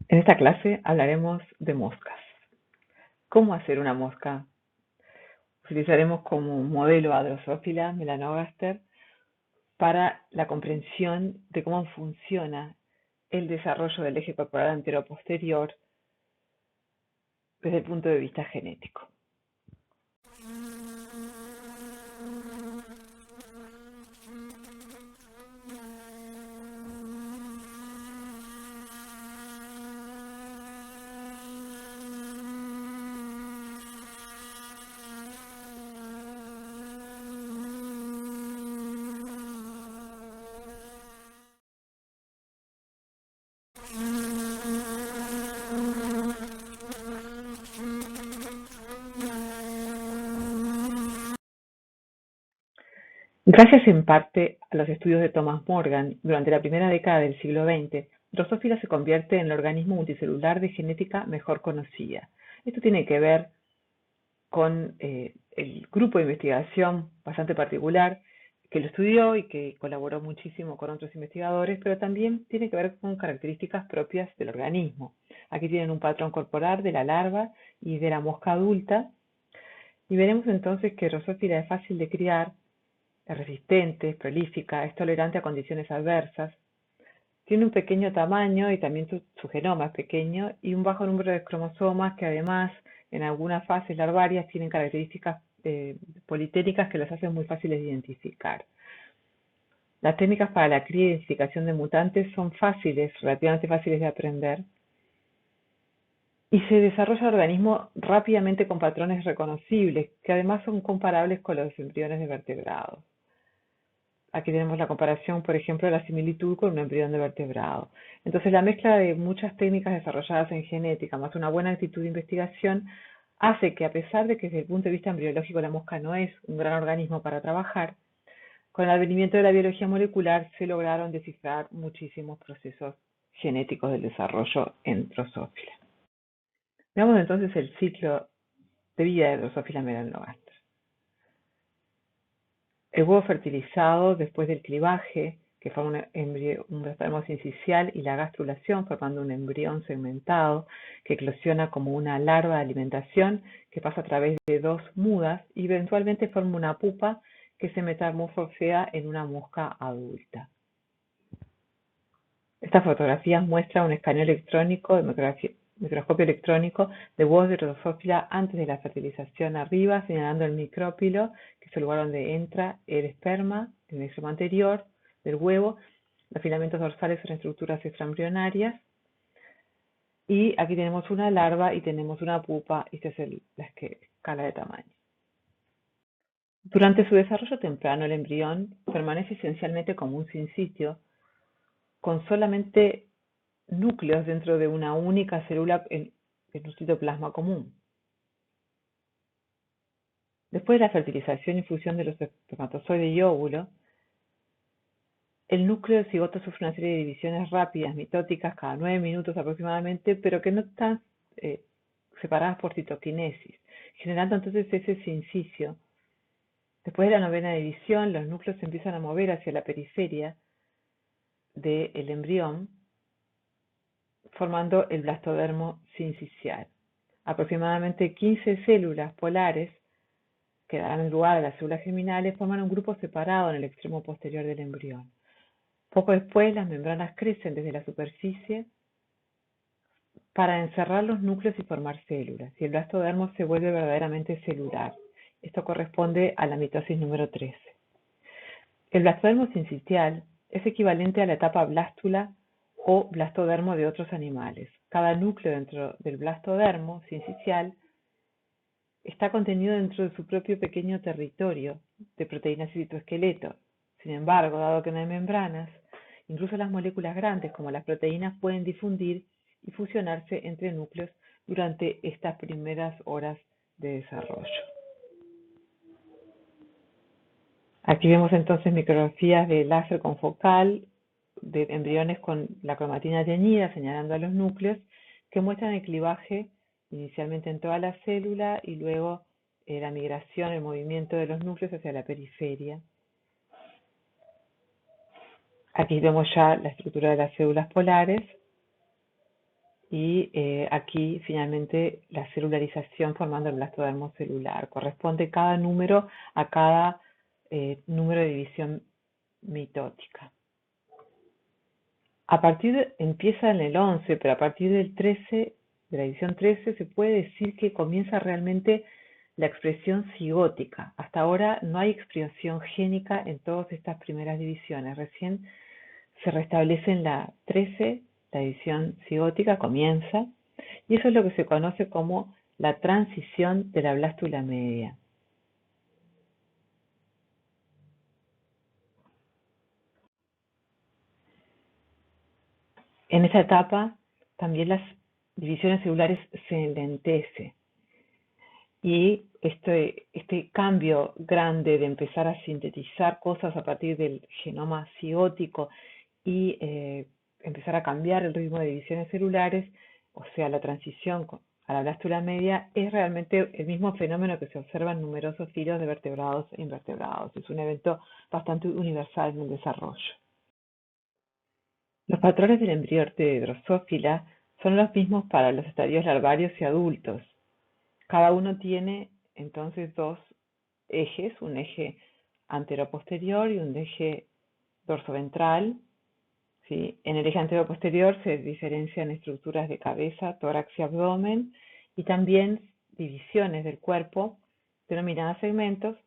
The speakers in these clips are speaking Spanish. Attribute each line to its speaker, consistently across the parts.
Speaker 1: En esta clase hablaremos de moscas. ¿Cómo hacer una mosca? Utilizaremos como modelo a Drosophila melanogaster para la comprensión de cómo funciona el desarrollo del eje corporal antero-posterior desde el punto de vista genético. Gracias en parte a los estudios de Thomas Morgan, durante la primera década del siglo XX, Drosophila se convierte en el organismo multicelular de genética mejor conocida. Esto tiene que ver con el grupo de investigación bastante particular que lo estudió y que colaboró muchísimo con otros investigadores, pero también tiene que ver con características propias del organismo. Aquí tienen un patrón corporal de la larva y de la mosca adulta, y veremos entonces que Drosophila es fácil de criar, es resistente, es prolífica, es tolerante a condiciones adversas, tiene un pequeño tamaño y también su genoma es pequeño y un bajo número de cromosomas que además en algunas fases larvarias tienen características politénicas que las hacen muy fáciles de identificar. Las técnicas para la cría y identificación de mutantes son fáciles, relativamente fáciles de aprender, y se desarrolla el organismo rápidamente con patrones reconocibles que además son comparables con los embriones de vertebrados. Aquí tenemos la comparación, por ejemplo, de la similitud con un embrión de vertebrado. Entonces, la mezcla de muchas técnicas desarrolladas en genética más una buena actitud de investigación hace que, a pesar de que desde el punto de vista embriológico la mosca no es un gran organismo para trabajar, con el advenimiento de la biología molecular se lograron descifrar muchísimos procesos genéticos del desarrollo en Drosophila. Veamos entonces el ciclo de vida de Drosophila melanogaster. El huevo fertilizado después del clivaje, que forma un blastema sincicial, y la gastrulación, formando un embrión segmentado que eclosiona como una larva de alimentación que pasa a través de dos mudas y eventualmente forma una pupa que se metamorfosea en una mosca adulta. Esta fotografía muestra un escaneo electrónico de microscopio electrónico de huevos de Drosophila antes de la fertilización arriba, señalando el micrópilo, que es el lugar donde entra el esperma, en el extremo anterior del huevo. Los filamentos dorsales son estructuras extraembrionarias. Y aquí tenemos una larva y tenemos una pupa, y esta es la escala de tamaño. Durante su desarrollo temprano, el embrión permanece esencialmente como un sinsitio, con solamente núcleos dentro de una única célula en un citoplasma común. Después de la fertilización y fusión de los espermatozoide y óvulo, el núcleo del cigoto sufre una serie de divisiones rápidas, mitóticas, cada 9 minutos aproximadamente, pero que no están separadas por citoquinesis, generando entonces ese sincicio. Después de la 9ª división, los núcleos se empiezan a mover hacia la periferia del embrión, formando el blastodermo sincicial. Aproximadamente 15 células polares que darán lugar a las células germinales forman un grupo separado en el extremo posterior del embrión. Poco después, las membranas crecen desde la superficie para encerrar los núcleos y formar células, y el blastodermo se vuelve verdaderamente celular. Esto corresponde a la mitosis número 13. El blastodermo sincicial es equivalente a la etapa blástula o blastodermo de otros animales. Cada núcleo dentro del blastodermo sincicial está contenido dentro de su propio pequeño territorio de proteínas y citoesqueleto. Sin embargo, dado que no hay membranas, incluso las moléculas grandes como las proteínas pueden difundir y fusionarse entre núcleos durante estas primeras horas de desarrollo. Aquí vemos entonces micrografías de láser confocal de embriones con la cromatina teñida señalando a los núcleos que muestran el clivaje inicialmente en toda la célula y luego la migración, el movimiento de los núcleos hacia la periferia. Aquí vemos ya la estructura de las células polares y aquí finalmente la celularización formando el blastodermo celular. Corresponde cada número a cada número de división mitótica. Empieza en el 11, pero a partir del 13, de la división 13, se puede decir que comienza realmente la expresión cigótica. Hasta ahora no hay expresión génica en todas estas primeras divisiones. Recién se restablece en la 13, la división cigótica comienza, y eso es lo que se conoce como la transición de la blástula media. En esa etapa también las divisiones celulares se enlentecen y este cambio grande de empezar a sintetizar cosas a partir del genoma cigótico y empezar a cambiar el ritmo de divisiones celulares, o sea, la transición a la blástula media, es realmente el mismo fenómeno que se observa en numerosos filos de vertebrados e invertebrados. Es un evento bastante universal en el desarrollo. Los patrones del embrión de Drosophila son los mismos para los estadios larvarios y adultos. Cada uno tiene entonces dos ejes, un eje anteroposterior y un eje dorsoventral. ¿Sí? En el eje anteroposterior se diferencian estructuras de cabeza, tórax y abdomen, y también divisiones del cuerpo denominadas segmentos,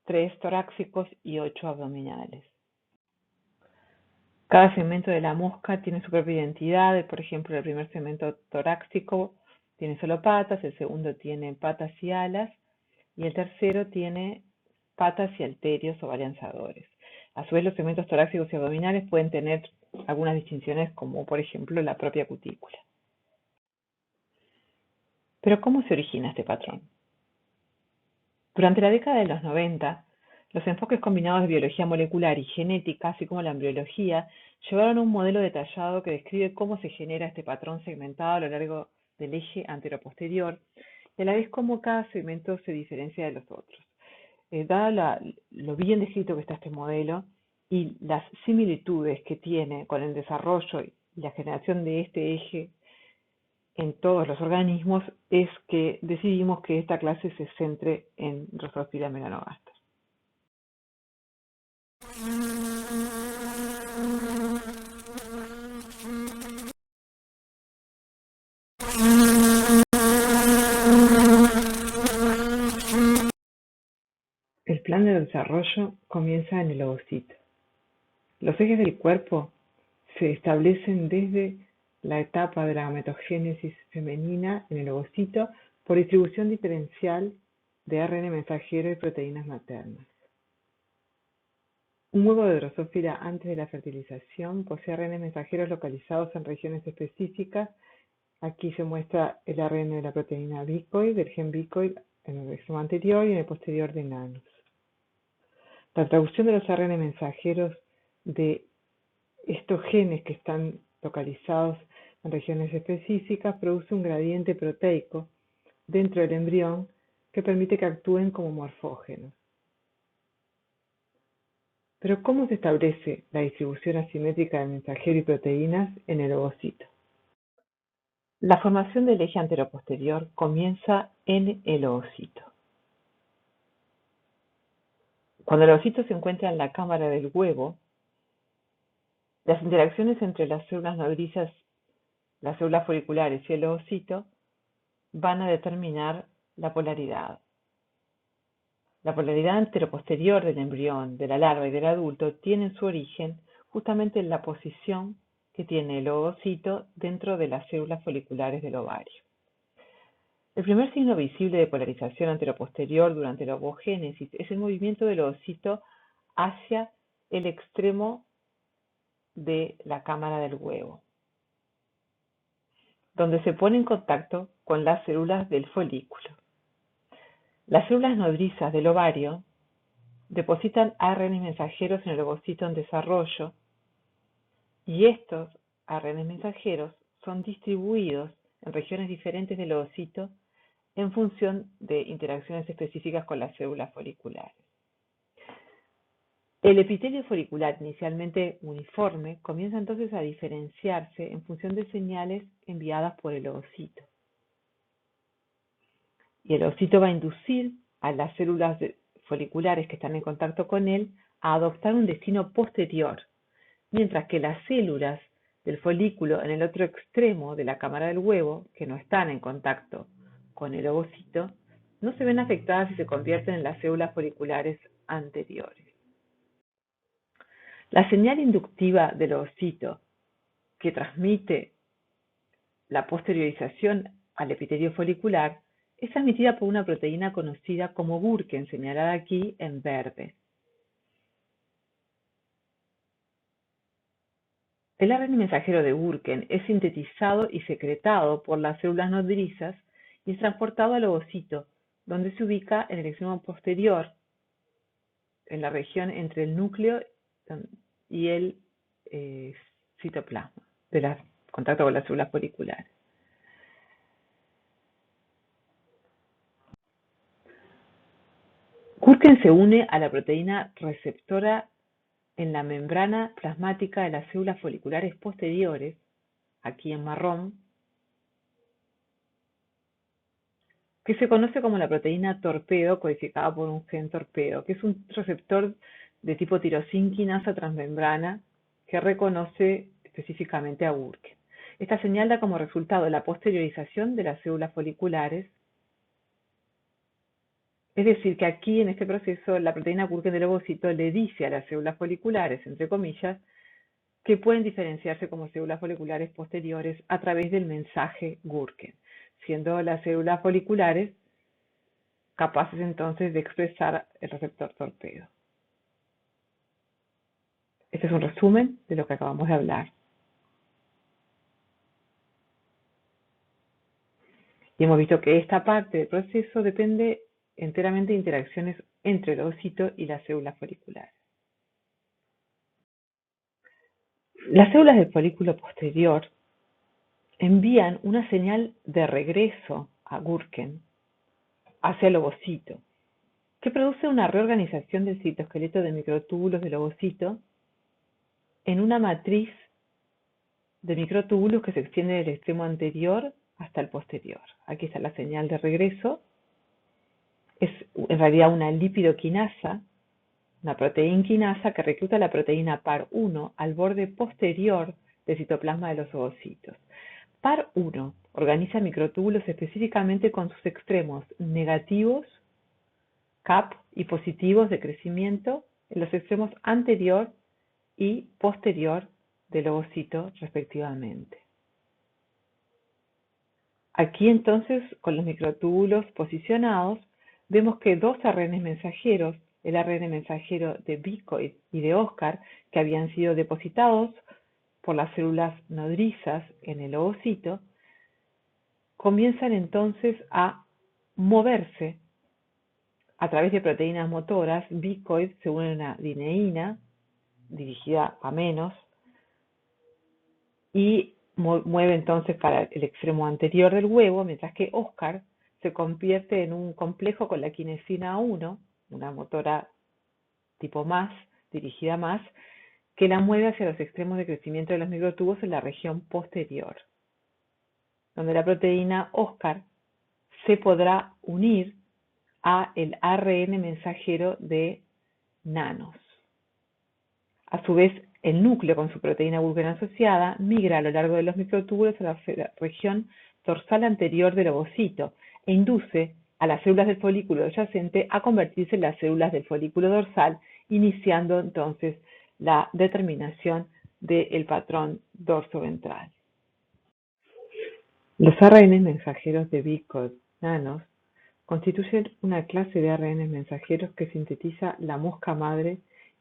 Speaker 1: 3 torácicos y 8 abdominales. Cada segmento de la mosca tiene su propia identidad. Por ejemplo, el primer segmento torácico tiene solo patas, el segundo tiene patas y alas, y el tercero tiene patas y halterios o balanzadores. A su vez, los segmentos torácicos y abdominales pueden tener algunas distinciones, como por ejemplo la propia cutícula. Pero ¿cómo se origina este patrón? Durante la década de los 90, los enfoques combinados de biología molecular y genética, así como la embriología, llevaron a un modelo detallado que describe cómo se genera este patrón segmentado a lo largo del eje anteroposterior y a la vez cómo cada segmento se diferencia de los otros. Dado lo bien descrito que está este modelo y las similitudes que tiene con el desarrollo y la generación de este eje en todos los organismos, es que decidimos que esta clase se centre en Drosophila melanogaster. El plan de desarrollo comienza en el ovocito. Los ejes del cuerpo se establecen desde la etapa de la gametogénesis femenina en el ovocito por distribución diferencial de ARN mensajero y proteínas maternas. Un huevo de Drosophila antes de la fertilización posee ARN mensajeros localizados en regiones específicas. Aquí se muestra el ARN de la proteína bicoid, del gen bicoid en el extremo anterior y en el posterior de Nanus. La traducción de los ARN mensajeros de estos genes que están localizados en regiones específicas produce un gradiente proteico dentro del embrión que permite que actúen como morfógenos. Pero ¿cómo se establece la distribución asimétrica de mensajero y proteínas en el ovocito? La formación del eje anteroposterior comienza en el ovocito. Cuando el ovocito se encuentra en la cámara del huevo, las interacciones entre las células nodrizas, las células foliculares y el ovocito van a determinar la polaridad. La polaridad anteroposterior del embrión, de la larva y del adulto tienen su origen justamente en la posición que tiene el ovocito dentro de las células foliculares del ovario. El primer signo visible de polarización anteroposterior durante la ovogénesis es el movimiento del ovocito hacia el extremo de la cámara del huevo, donde se pone en contacto con las células del folículo. Las células nodrizas del ovario depositan ARN mensajeros en el ovocito en desarrollo y estos ARN mensajeros son distribuidos en regiones diferentes del ovocito en función de interacciones específicas con las células foliculares. El epitelio folicular, inicialmente uniforme, comienza entonces a diferenciarse en función de señales enviadas por el ovocito. Y el ovocito va a inducir a las células foliculares que están en contacto con él a adoptar un destino posterior, mientras que las células del folículo en el otro extremo de la cámara del huevo, que no están en contacto con el ovocito, no se ven afectadas y se convierten en las células foliculares anteriores. La señal inductiva del ovocito que transmite la posteriorización al epitelio folicular es transmitida por una proteína conocida como Gurken, señalada aquí en verde. El ARN mensajero de Gurken es sintetizado y secretado por las células nodrizas y es transportado al ovocito, donde se ubica en el extremo posterior, en la región entre el núcleo y el citoplasma, de contacto con las células foliculares. Gurken se une a la proteína receptora en la membrana plasmática de las células foliculares posteriores, aquí en marrón, que se conoce como la proteína torpedo codificada por un gen torpedo, que es un receptor de tipo tirosina quinasa transmembrana que reconoce específicamente a Gurken. Esta señal da como resultado la posteriorización de las células foliculares. Es decir, que aquí en este proceso la proteína Gurken del ovocito le dice a las células foliculares, entre comillas, que pueden diferenciarse como células foliculares posteriores a través del mensaje Gurken, siendo las células foliculares capaces entonces de expresar el receptor torpedo. Este es un resumen de lo que acabamos de hablar. Y hemos visto que esta parte del proceso depende enteramente de interacciones entre el ovocito y las células foliculares. Las células del folículo posterior envían una señal de regreso a Gurken hacia el ovocito, que produce una reorganización del citoesqueleto de microtúbulos del ovocito en una matriz de microtúbulos que se extiende del extremo anterior hasta el posterior. Aquí está la señal de regreso. Es en realidad una lipidoquinasa, una proteína quinasa que recluta la proteína PAR1 al borde posterior del citoplasma de los ovocitos. PAR1 organiza microtúbulos específicamente con sus extremos negativos, CAP, y positivos de crecimiento en los extremos anterior y posterior del ovocito respectivamente. Aquí entonces, con los microtúbulos posicionados, vemos que dos ARN mensajeros, el ARN mensajero de Bicoid y de Oscar, que habían sido depositados por las células nodrizas en el ovocito, comienzan entonces a moverse a través de proteínas motoras. Bicoid se une a una dineína dirigida a menos y mueve entonces para el extremo anterior del huevo, mientras que Oscar se convierte en un complejo con la quinesina 1, una motora tipo más, dirigida más, que la mueve hacia los extremos de crecimiento de los microtubos en la región posterior, donde la proteína Oscar se podrá unir a el ARN mensajero de nanos. A su vez, el núcleo, con su proteína Gurken asociada, migra a lo largo de los microtúbulos a la región dorsal anterior del ovocito e induce a las células del folículo adyacente a convertirse en las células del folículo dorsal, iniciando entonces la determinación del patrón dorsoventral. Los ARN mensajeros de Bicoid nanos constituyen una clase de ARN mensajeros que sintetiza la mosca madre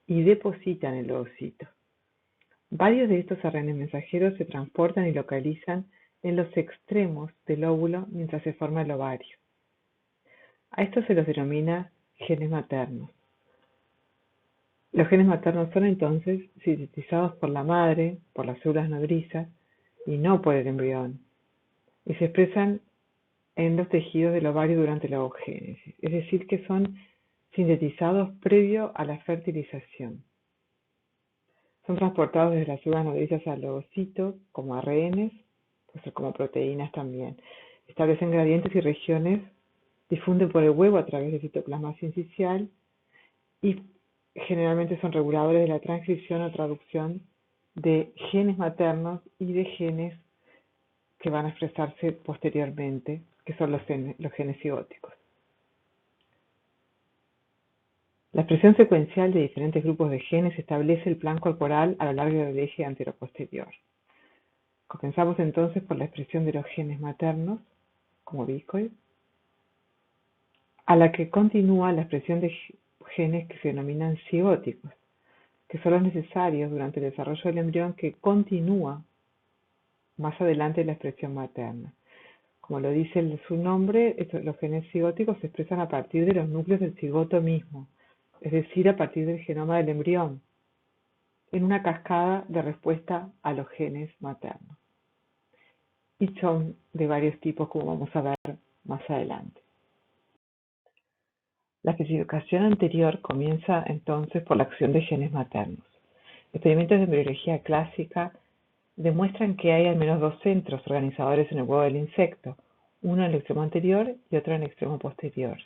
Speaker 1: y deposita en el ovocito. Varios de estos ARN mensajeros se transportan y localizan en los extremos del óvulo mientras se forma el ovario. A estos se los denomina genes maternos. Los genes maternos son entonces sintetizados por la madre, por las células nodrizas y no por el embrión, y se expresan en los tejidos del ovario durante la ovogénesis, es decir, que son sintetizados previo a la fertilización. Son transportados desde las células nodrizas al ovocito como ARNs, puede ser como proteínas también. Establecen gradientes y regiones, difunden por el huevo a través del citoplasma sincicial y generalmente son reguladores de la transcripción o traducción de genes maternos y de genes que van a expresarse posteriormente, que son los genes zigóticos. La expresión secuencial de diferentes grupos de genes establece el plan corporal a lo largo del eje anteroposterior. Comenzamos entonces por la expresión de los genes maternos, como bicoid, a la que continúa la expresión de genes que se denominan zigóticos, que son los necesarios durante el desarrollo del embrión, que continúa más adelante la expresión materna. Como lo dice su nombre, los genes zigóticos se expresan a partir de los núcleos del cigoto mismo, es decir, a partir del genoma del embrión, en una cascada de respuesta a los genes maternos. Y son de varios tipos, como vamos a ver más adelante. La especificación anterior comienza entonces por la acción de genes maternos. Experimentos de embriología clásica demuestran que hay al menos dos centros organizadores en el huevo del insecto, uno en el extremo anterior y otro en el extremo posterior,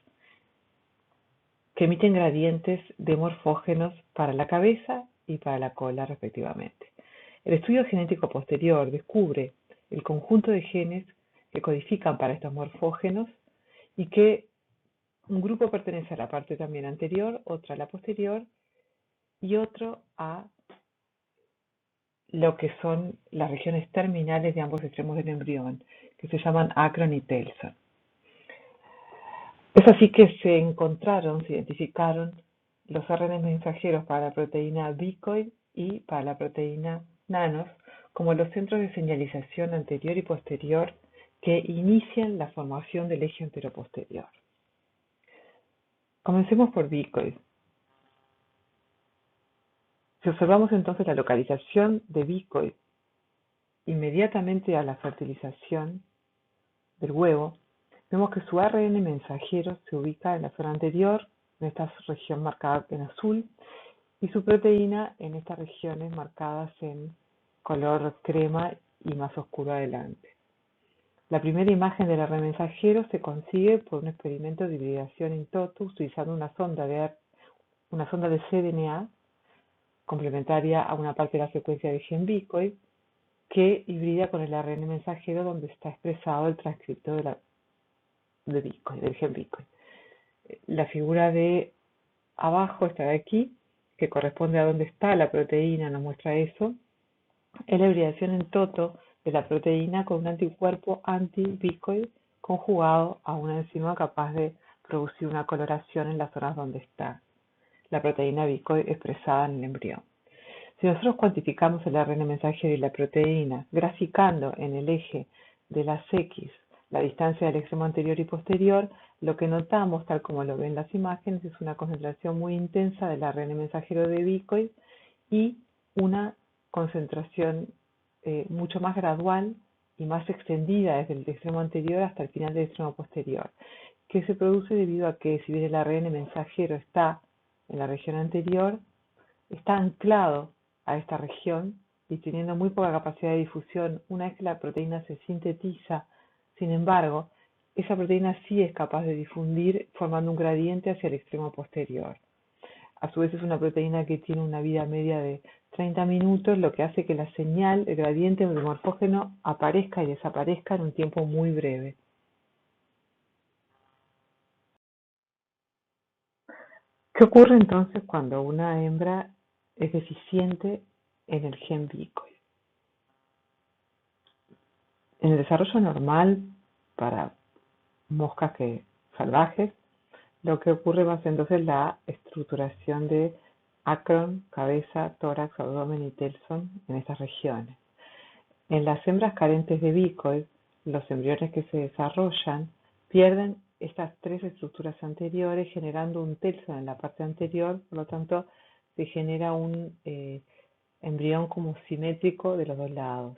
Speaker 1: que emiten gradientes de morfógenos para la cabeza y para la cola respectivamente. El estudio genético posterior descubre el conjunto de genes que codifican para estos morfógenos y que un grupo pertenece a la parte también anterior, otro a la posterior y otro a lo que son las regiones terminales de ambos extremos del embrión, que se llaman acron y telson. Es así que se identificaron los ARN mensajeros para la proteína bicoid y para la proteína nanos como los centros de señalización anterior y posterior que inician la formación del eje anteroposterior. Comencemos por bicoid. Si observamos entonces la localización de bicoid inmediatamente a la fertilización del huevo, vemos que su ARN mensajero se ubica en la zona anterior, en esta región marcada en azul, y su proteína en estas regiones marcadas en color crema y más oscuro adelante. La primera imagen del ARN mensajero se consigue por un experimento de hibridación in toto utilizando una sonda de cDNA complementaria a una parte de la secuencia de gen bicoid que hibrida con el ARN mensajero donde está expresado el transcripto del gen bicoid. La figura de abajo, esta de aquí, que corresponde a donde está la proteína, nos muestra eso, es la hibridación in toto de la proteína con un anticuerpo anti-bicoid conjugado a una enzima capaz de producir una coloración en las zonas donde está la proteína bicoid expresada en el embrión. Si nosotros cuantificamos el ARN mensajero y la proteína, graficando en el eje de las X la distancia del extremo anterior y posterior, lo que notamos, tal como lo ven las imágenes, es una concentración muy intensa del ARN mensajero de bicoid y una concentración mucho más gradual y más extendida desde el extremo anterior hasta el final del extremo posterior, que se produce debido a que si bien el ARN mensajero está en la región anterior, está anclado a esta región y teniendo muy poca capacidad de difusión. Una vez que la proteína se sintetiza, sin embargo, esa proteína sí es capaz de difundir formando un gradiente hacia el extremo posterior. A su vez es una proteína que tiene una vida media de 30 minutos, lo que hace que la señal, el gradiente del morfógeno, aparezca y desaparezca en un tiempo muy breve. ¿Qué ocurre entonces cuando una hembra es deficiente en el gen bicoid? En el desarrollo normal para moscas salvajes, lo que ocurre va a ser entonces la estructuración de acron, cabeza, tórax, abdomen y telson en estas regiones. En las hembras carentes de bicoid, los embriones que se desarrollan pierden estas tres estructuras anteriores, generando un telson en la parte anterior, por lo tanto se genera un embrión como simétrico de los dos lados.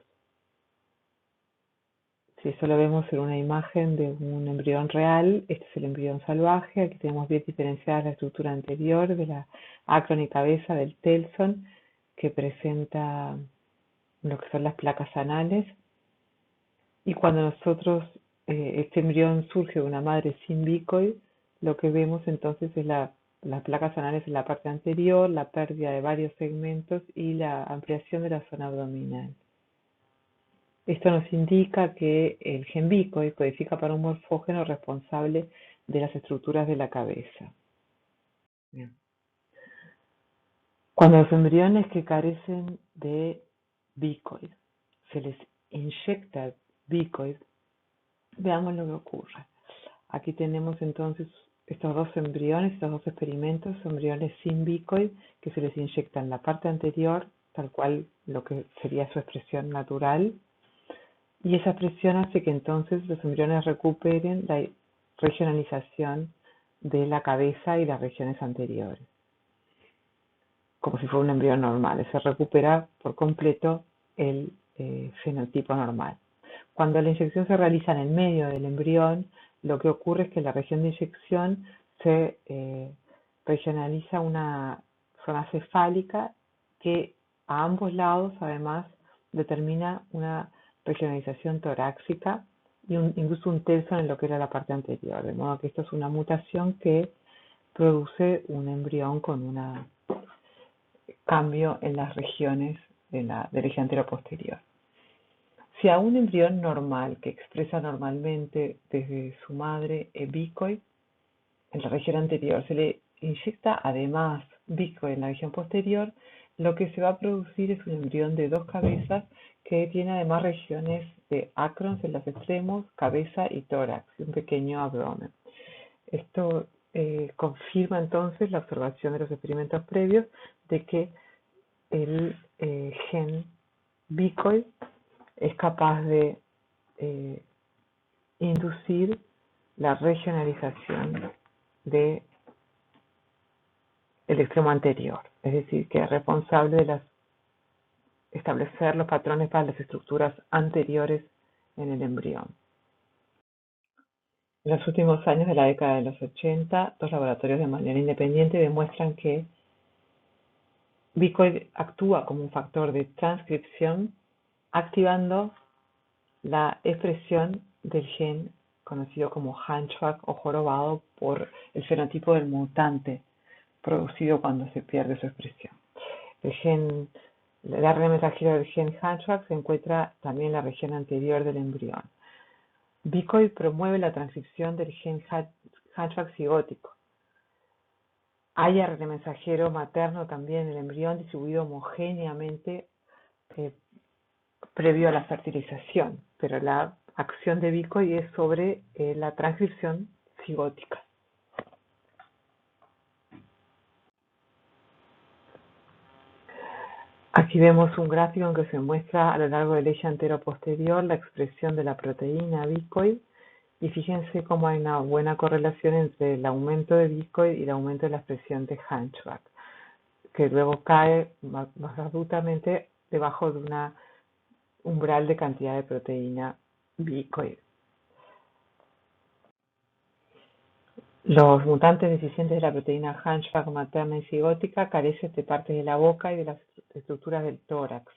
Speaker 1: Si eso lo vemos en una imagen de un embrión real, este es el embrión salvaje. Aquí tenemos bien diferenciada la estructura anterior de la acron y cabeza del telson, que presenta lo que son las placas anales, y cuando este embrión surge de una madre sin bicoid, lo que vemos entonces es las placas anales en la parte anterior, la pérdida de varios segmentos y la ampliación de la zona abdominal. Esto nos indica que el gen bicoid codifica para un morfógeno responsable de las estructuras de la cabeza. Bien. Cuando los embriones que carecen de bicoid se les inyecta bicoid, veamos lo que ocurre. Aquí tenemos entonces estos dos embriones, estos dos experimentos, embriones sin bicoid, que se les inyecta en la parte anterior, tal cual lo que sería su expresión natural, y esa expresión hace que entonces los embriones recuperen la regionalización de la cabeza y las regiones anteriores, como si fuera un embrión normal. Se recupera por completo el fenotipo normal. Cuando la inyección se realiza en el medio del embrión, lo que ocurre es que la región de inyección se regionaliza una zona cefálica que a ambos lados además determina una regionalización torácica y incluso un tercio en lo que era la parte anterior, de modo que esto es una mutación que produce un embrión con un cambio en las regiones del eje antero-posterior. Si a un embrión normal que expresa normalmente desde su madre bicoid en la región anterior se le inyecta además bicoid en la región posterior, lo que se va a producir es un embrión de dos cabezas que tiene además regiones de acrons en los extremos, cabeza y tórax, y un pequeño abdomen. Esto confirma entonces la observación de los experimentos previos de que el gen bicoid es capaz de inducir la regionalización del extremo anterior, es decir, que es responsable de establecer los patrones para las estructuras anteriores en el embrión. En los últimos años de la década de los 80, dos laboratorios de manera independiente demuestran que bicoid actúa como un factor de transcripción, activando la expresión del gen conocido como hunchback o jorobado por el fenotipo del mutante producido cuando se pierde su expresión. El ARN mensajero del gen hunchback se encuentra también en la región anterior del embrión. Bicoid promueve la transcripción del gen hunchback cigótico. Hay ARN mensajero materno también en el embrión distribuido homogéneamente previo a la fertilización, pero la acción de bicoid es sobre la transcripción cigótica. Aquí vemos un gráfico en que se muestra a lo largo del eje antero-posterior la expresión de la proteína bicoid, y fíjense cómo hay una buena correlación entre el aumento de bicoid y el aumento de la expresión de hunchback, que luego cae más abruptamente debajo de una umbral de cantidad de proteína bicoid. Los mutantes deficientes de la proteína hunchback materna y cigótica carecen de partes de la boca y de las estructuras del tórax.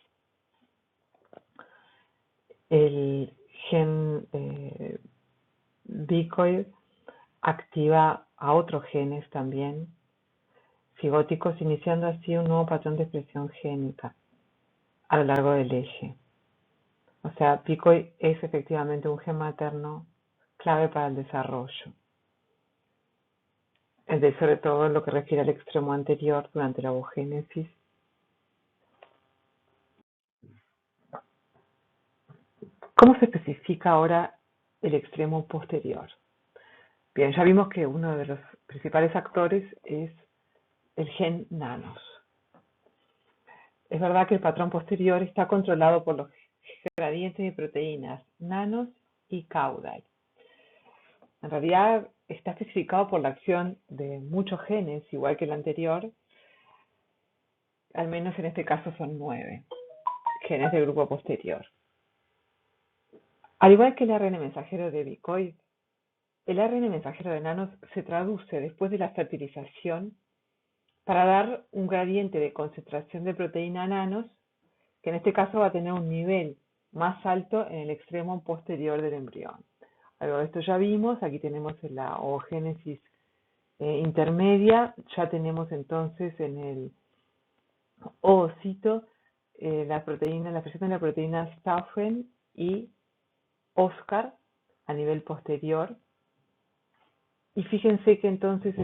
Speaker 1: El gen bicoid activa a otros genes también cigóticos, iniciando así un nuevo patrón de expresión génica a lo largo del eje. O sea, bicoid es efectivamente un gen materno clave para el desarrollo, sobre todo en lo que refiere al extremo anterior durante la ovogénesis. ¿Cómo se especifica ahora el extremo posterior? Bien, ya vimos que uno de los principales actores es el gen nanos. Es verdad que el patrón posterior está controlado por los gradientes de proteínas nanos y caudal. En realidad está especificado por la acción de muchos genes, igual que el anterior. Al menos en este caso son 9 genes del grupo posterior. Al igual que el ARN mensajero de bicoid, el ARN mensajero de nanos se traduce después de la fertilización para dar un gradiente de concentración de proteína nanos, que en este caso va a tener un nivel más alto en el extremo posterior del embrión. Algo de esto ya vimos, aquí tenemos en la oogénesis intermedia, ya tenemos entonces en el oocito la presentación de la proteína Stauffen y Oscar a nivel posterior. Y fíjense que entonces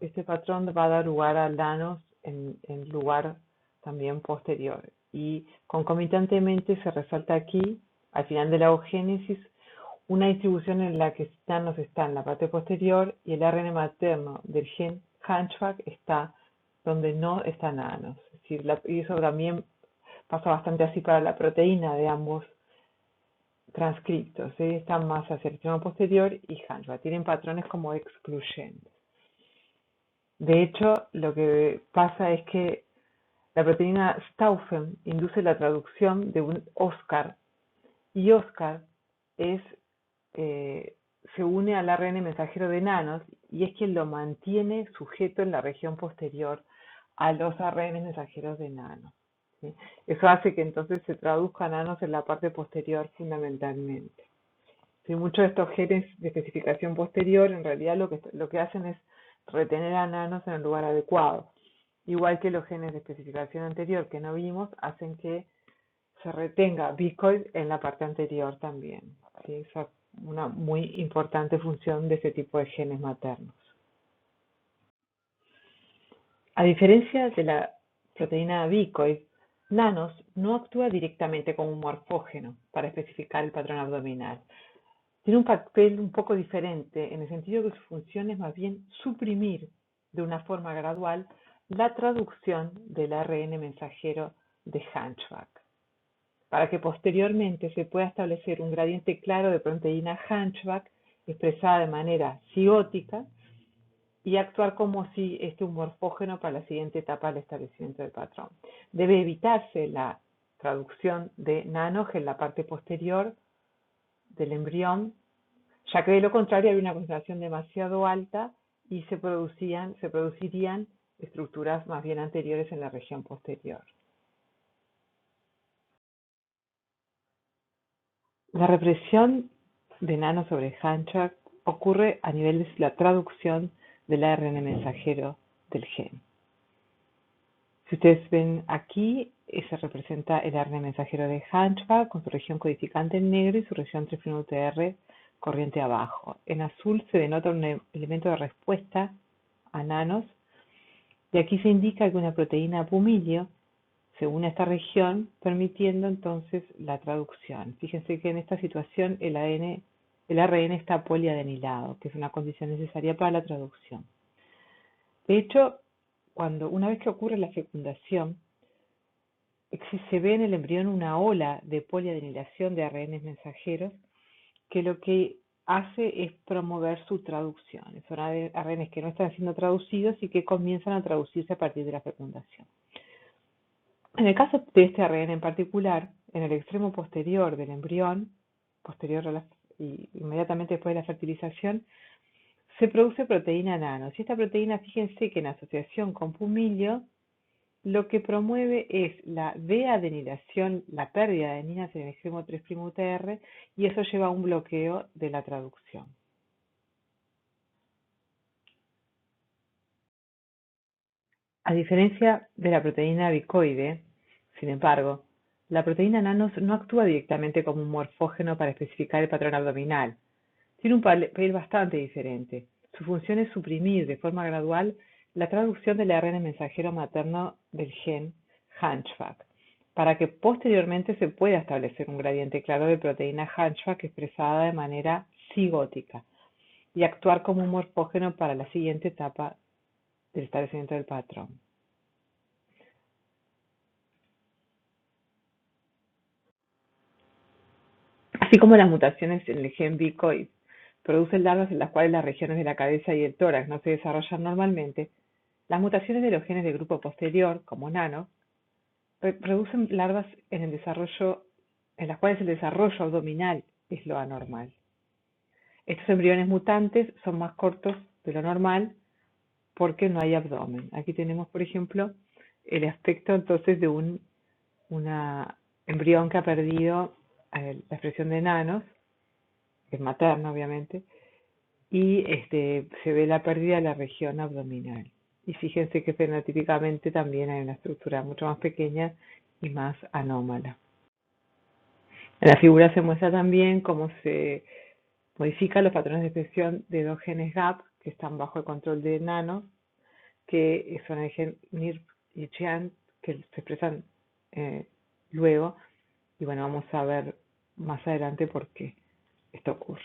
Speaker 1: este patrón va a dar lugar a nanos en lugar también posterior. Y concomitantemente se resalta aquí, al final de la oogénesis, una distribución en la que nanos está en la parte posterior y el ARN materno del gen Hunchback está donde no está nanos. Es decir, y eso también pasa bastante así para la proteína de ambos transcriptos, están más hacia el extremo posterior y Hunchback, tienen patrones como excluyentes. De hecho, lo que pasa es que la proteína Stauffen induce la traducción de un Oscar y Oscar se une al ARN mensajero de nanos y es quien lo mantiene sujeto en la región posterior a los ARN mensajeros de nanos. ¿Sí? Eso hace que entonces se traduzcan nanos en la parte posterior fundamentalmente. ¿Sí? Muchos de estos genes de especificación posterior en realidad lo que hacen es retener a nanos en el lugar adecuado. Igual que los genes de especificación anterior que no vimos, hacen que se retenga bicoid en la parte anterior también. ¿Sí? Esa es una muy importante función de este tipo de genes maternos. A diferencia de la proteína bicoid, nanos no actúa directamente como un morfógeno para especificar el patrón abdominal. Tiene un papel un poco diferente en el sentido que su función es más bien suprimir de una forma gradual la traducción del ARN mensajero de Hunchback, para que posteriormente se pueda establecer un gradiente claro de proteína Hunchback expresada de manera cigótica y actuar como si un morfógeno para la siguiente etapa del establecimiento del patrón. Debe evitarse la traducción de nanos en la parte posterior del embrión, ya que de lo contrario hay una concentración demasiado alta y se producirían estructuras más bien anteriores en la región posterior. La represión de nanos sobre Hunchback ocurre a nivel de la traducción del ARN mensajero del gen. Si ustedes ven aquí, se representa el ARN mensajero de Hunchback con su región codificante en negro y su región 3' UTR corriente abajo. En azul se denota un elemento de respuesta a nanos y aquí se indica que una proteína pumilio se une a esta región permitiendo entonces la traducción. Fíjense que en esta situación el ARN está poliadenilado, que es una condición necesaria para la traducción. De hecho, una vez que ocurre la fecundación, se ve en el embrión una ola de poliadenilación de ARN mensajeros que lo que hace es promover su traducción. Son ARN que no están siendo traducidos y que comienzan a traducirse a partir de la fecundación. En el caso de este ARN en particular, en el extremo posterior del embrión, inmediatamente después de la fertilización, se produce proteína nano. Y esta proteína, fíjense que en asociación con pumilio, lo que promueve es la deadenilación, la pérdida de adeninas en el extremo 3' UTR, y eso lleva a un bloqueo de la traducción. A diferencia de la proteína bicoide, sin embargo, la proteína nanos no actúa directamente como un morfógeno para especificar el patrón abdominal. Tiene un papel bastante diferente. Su función es suprimir de forma gradual la traducción del ARN mensajero materno del gen Hunchback, para que posteriormente se pueda establecer un gradiente claro de proteína Hunchback expresada de manera cigótica y actuar como un morfógeno para la siguiente etapa del establecimiento del patrón. Así como las mutaciones en el gen bicoid producen larvas en las cuales las regiones de la cabeza y el tórax no se desarrollan normalmente, las mutaciones de los genes del grupo posterior, como nano, producen larvas en las cuales el desarrollo abdominal es lo anormal. Estos embriones mutantes son más cortos de lo normal porque no hay abdomen. Aquí tenemos, por ejemplo, el aspecto entonces de una embrión que ha perdido la expresión de nanos, que es materno obviamente, y se ve la pérdida de la región abdominal. Y fíjense que fenotípicamente también hay una estructura mucho más pequeña y más anómala. En la figura se muestra también cómo se modifican los patrones de expresión de dos genes GAP que están bajo el control de nanos, que son el gen NIRP y CHEAN, que se expresan luego. Y bueno, vamos a ver más adelante por qué esto ocurre.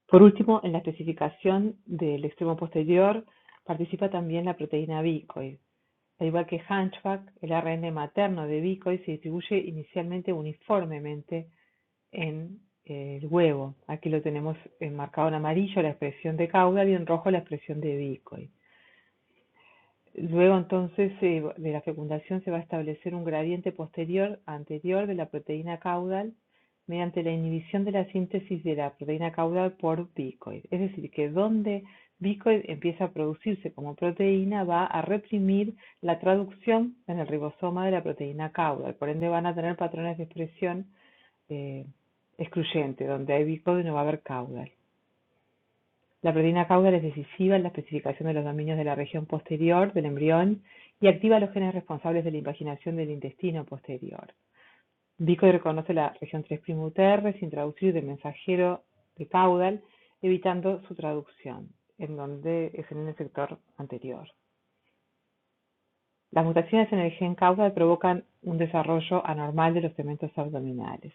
Speaker 1: Por último, en la especificación del extremo posterior participa también la proteína bicoid. Al igual que Hunchback, el ARN materno de bicoid se distribuye inicialmente uniformemente en el huevo. Aquí lo tenemos marcado en amarillo la expresión de caudal y en rojo la expresión de bicoid. Luego entonces de la fecundación se va a establecer un gradiente posterior anterior de la proteína caudal mediante la inhibición de la síntesis de la proteína caudal por bicoid. Es decir, que donde bicoid empieza a producirse como proteína va a reprimir la traducción en el ribosoma de la proteína caudal. Por ende van a tener patrones de expresión excluyente. Donde hay bicoid no va a haber caudal. La proteína caudal es decisiva en la especificación de los dominios de la región posterior del embrión y activa los genes responsables de la invaginación del intestino posterior. Bicoid reconoce la región 3' UTR sin traducir del mensajero de caudal, evitando su traducción, en donde es en el sector anterior. Las mutaciones en el gen caudal provocan un desarrollo anormal de los segmentos abdominales.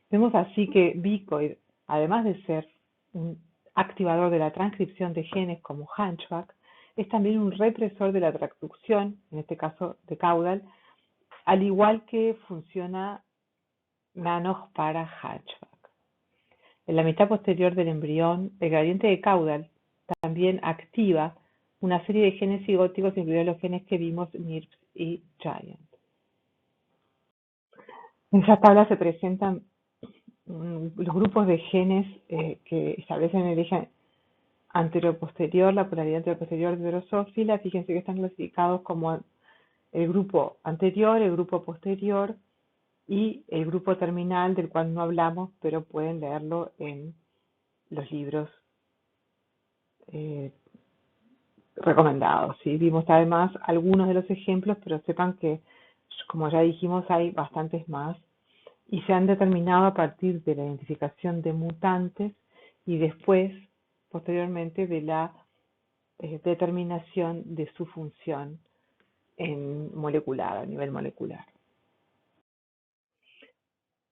Speaker 1: Vemos así que bicoid, además de ser un activador de la transcripción de genes como Hunchback, es también un represor de la transducción, en este caso de caudal, al igual que funciona nanos para Hunchback. En la mitad posterior del embrión, el gradiente de caudal también activa una serie de genes cigóticos, incluidos los genes que vimos NIRPS y Giant. En esa tabla se presentan los grupos de genes que establecen el eje anteroposterior, la polaridad anteroposterior de drosófila. Fíjense que están clasificados como el grupo anterior, el grupo posterior y el grupo terminal, del cual no hablamos, pero pueden leerlo en los libros recomendados. ¿Sí? Vimos además algunos de los ejemplos, pero sepan que, como ya dijimos, hay bastantes más y se han determinado a partir de la identificación de mutantes y después, posteriormente, de la determinación de su función molecular, a nivel molecular.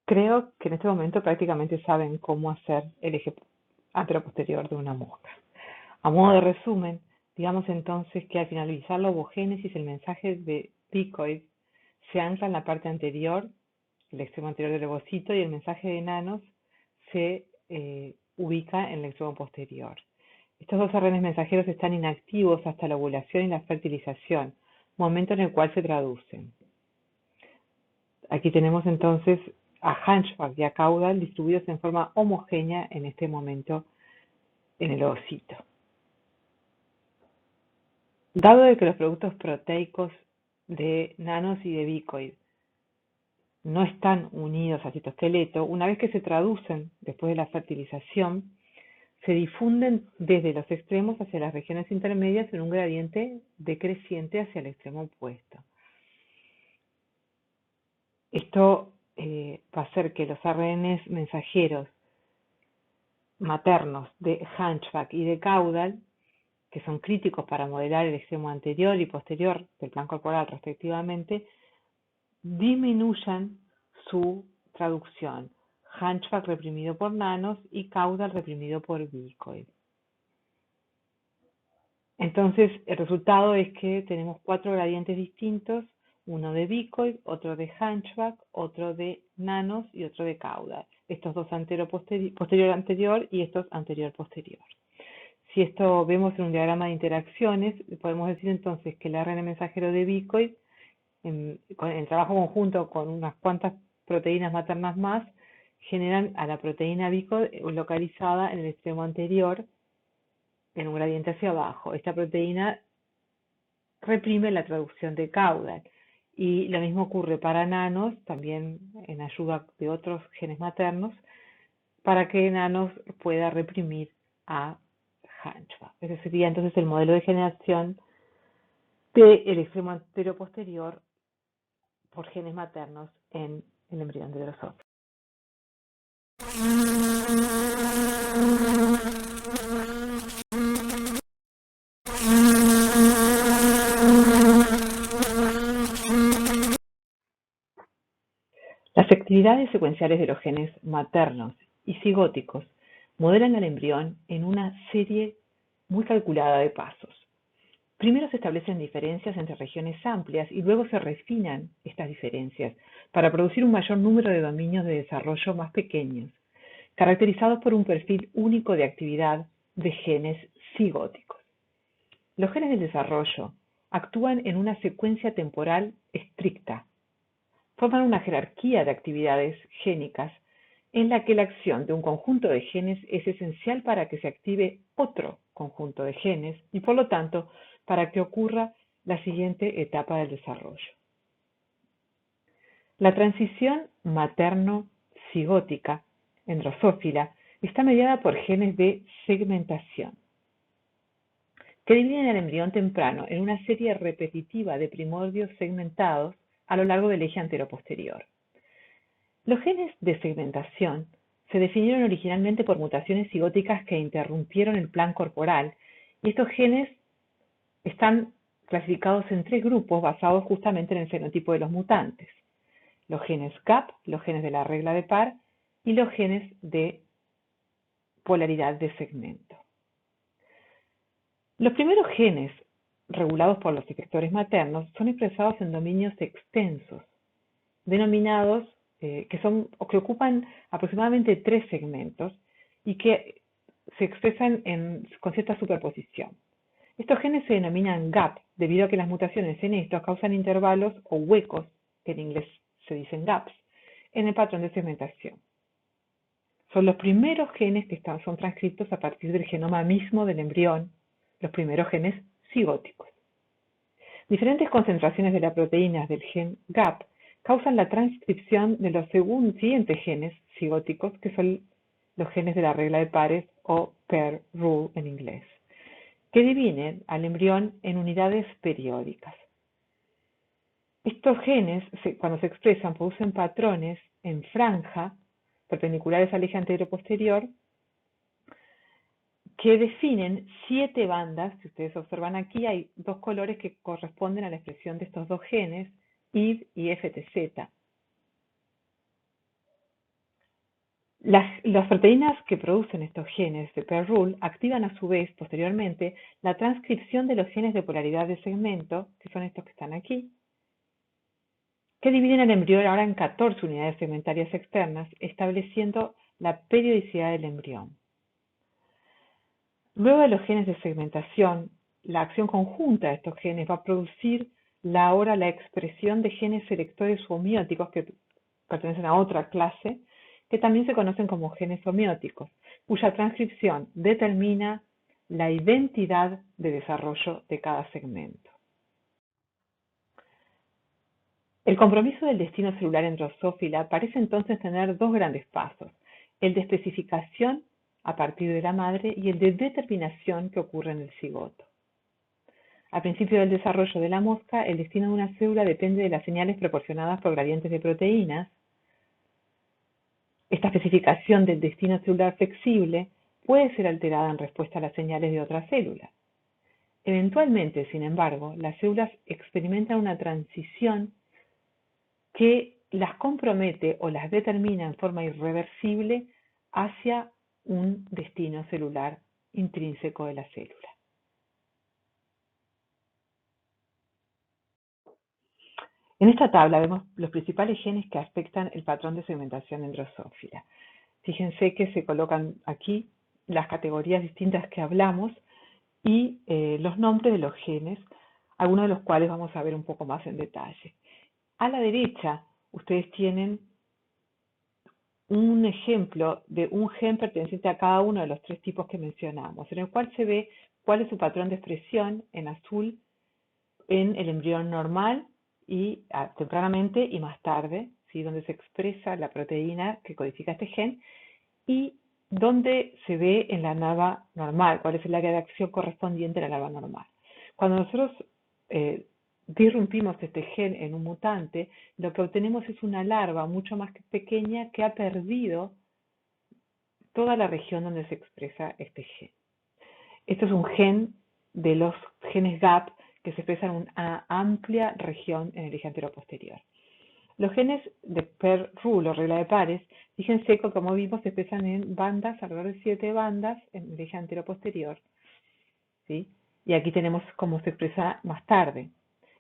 Speaker 1: Creo que en este momento prácticamente saben cómo hacer el eje anteroposterior de una mosca. A modo de resumen, digamos entonces que al finalizar la ovogénesis, el mensaje de bicoid se ancla en la parte anterior, el extremo anterior del ovocito, y el mensaje de nanos se ubica en el extremo posterior. Estos dos ARN mensajeros están inactivos hasta la ovulación y la fertilización, momento en el cual se traducen. Aquí tenemos entonces a Hunchback y a caudal distribuidos en forma homogénea en este momento en el ovocito. Dado de que los productos proteicos de nanos y de bicoid no están unidos al citoesqueleto, una vez que se traducen después de la fertilización, se difunden desde los extremos hacia las regiones intermedias en un gradiente decreciente hacia el extremo opuesto. Esto va a hacer que los ARN mensajeros maternos de Hunchback y de caudal, que son críticos para modelar el extremo anterior y posterior del plan corporal respectivamente, disminuyan su traducción. Hunchback reprimido por nanos y caudal reprimido por bicoid. Entonces, el resultado es que tenemos 4 gradientes distintos, uno de bicoid, otro de Hunchback, otro de nanos y otro de caudal. Estos dos posterior-anterior y estos anterior-posterior. Si esto vemos en un diagrama de interacciones, podemos decir entonces que el ARN mensajero de bicoid, en trabajo conjunto con unas cuantas proteínas maternas más, generan a la proteína bicoid localizada en el extremo anterior en un gradiente hacia abajo. Esta proteína reprime la traducción de caudal. Y lo mismo ocurre para nanos, también en ayuda de otros genes maternos, para que nanos pueda reprimir a Hunchback. Ese sería entonces el modelo de generación del extremo anterior posterior por genes maternos en el embrión de Drosophila. Las actividades secuenciales de los genes maternos y cigóticos modelan al embrión en una serie muy calculada de pasos. Primero se establecen diferencias entre regiones amplias y luego se refinan estas diferencias para producir un mayor número de dominios de desarrollo más pequeños, caracterizados por un perfil único de actividad de genes cigóticos. Los genes del desarrollo actúan en una secuencia temporal estricta. Forman una jerarquía de actividades génicas en la que la acción de un conjunto de genes es esencial para que se active otro conjunto de genes y, por lo tanto, para que ocurra la siguiente etapa del desarrollo. La transición materno-cigótica en Drosophila está mediada por genes de segmentación, que dividen el embrión temprano en una serie repetitiva de primordios segmentados a lo largo del eje anteroposterior. Los genes de segmentación se definieron originalmente por mutaciones cigóticas que interrumpieron el plan corporal, y estos genes están clasificados en 3 grupos basados justamente en el fenotipo de los mutantes: los genes GAP, los genes de la regla de par y los genes de polaridad de segmento. Los primeros genes regulados por los efectores maternos son expresados en dominios extensos, denominados que ocupan aproximadamente 3 segmentos y que se expresan con cierta superposición. Estos genes se denominan GAP debido a que las mutaciones en estos causan intervalos o huecos, que en inglés se dicen gaps, en el patrón de segmentación. Son los primeros genes que son transcritos a partir del genoma mismo del embrión, los primeros genes cigóticos. Diferentes concentraciones de la proteína del gen GAP causan la transcripción de los siguientes genes cigóticos, que son los genes de la regla de pares o pair rule en inglés, que dividen al embrión en unidades periódicas. Estos genes, cuando se expresan, producen patrones en franja perpendiculares al eje anteroposterior que definen 7 bandas. Si ustedes observan aquí, hay 2 colores que corresponden a la expresión de estos 2 genes, ID y FTZ. Las proteínas que producen estos genes de pair rule activan a su vez, posteriormente, la transcripción de los genes de polaridad de segmento, que son estos que están aquí, que dividen el embrión ahora en 14 unidades segmentarias externas, estableciendo la periodicidad del embrión. Luego de los genes de segmentación, la acción conjunta de estos genes va a producir ahora la expresión de genes selectores homeóticos que pertenecen a otra clase, que también se conocen como genes homeóticos, cuya transcripción determina la identidad de desarrollo de cada segmento. El compromiso del destino celular en Drosophila parece entonces tener 2 grandes pasos: el de especificación a partir de la madre y el de determinación que ocurre en el cigoto. Al principio del desarrollo de la mosca, el destino de una célula depende de las señales proporcionadas por gradientes de proteínas. Esta especificación del destino celular flexible puede ser alterada en respuesta a las señales de otras células. Eventualmente, sin embargo, las células experimentan una transición que las compromete o las determina en forma irreversible hacia un destino celular intrínseco de la célula. En esta tabla vemos los principales genes que afectan el patrón de segmentación en Drosophila. Fíjense que se colocan aquí las categorías distintas que hablamos y los nombres de los genes, algunos de los cuales vamos a ver un poco más en detalle. A la derecha, ustedes tienen un ejemplo de un gen perteneciente a cada uno de los 3 tipos que mencionamos, en el cual se ve cuál es su patrón de expresión en azul en el embrión normal y tempranamente y más tarde, ¿sí? Donde se expresa la proteína que codifica este gen y dónde se ve en la larva normal, cuál es el área de acción correspondiente a la larva normal. Cuando nosotros disrumpimos este gen en un mutante, lo que obtenemos es una larva mucho más pequeña que ha perdido toda la región donde se expresa este gen. Esto es un gen de los genes GAP que se expresan en una amplia región en el eje anteroposterior. Los genes de Pair Rule o regla de pares, fíjense que como vimos se expresan en bandas, alrededor de 7 bandas en el eje anteroposterior, ¿sí? Y aquí tenemos cómo se expresa más tarde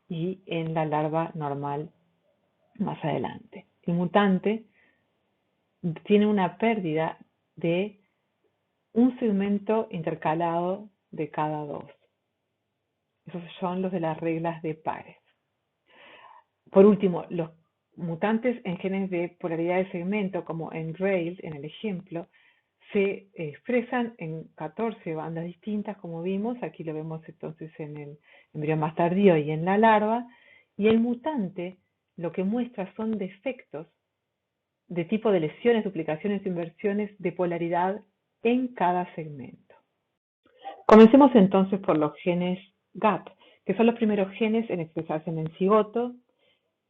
Speaker 1: y en la larva normal más adelante. El mutante tiene una pérdida de un segmento intercalado de cada dos. Esos son los de las reglas de pares. Por último, los mutantes en genes de polaridad de segmento, como en GRAIL, en el ejemplo, se expresan en 14 bandas distintas, como vimos. Aquí lo vemos entonces en el embrión más tardío y en la larva. Y el mutante lo que muestra son defectos de tipo de lesiones, duplicaciones o inversiones de polaridad en cada segmento. Comencemos entonces por los genes GAP, que son los primeros genes en expresarse en el cigoto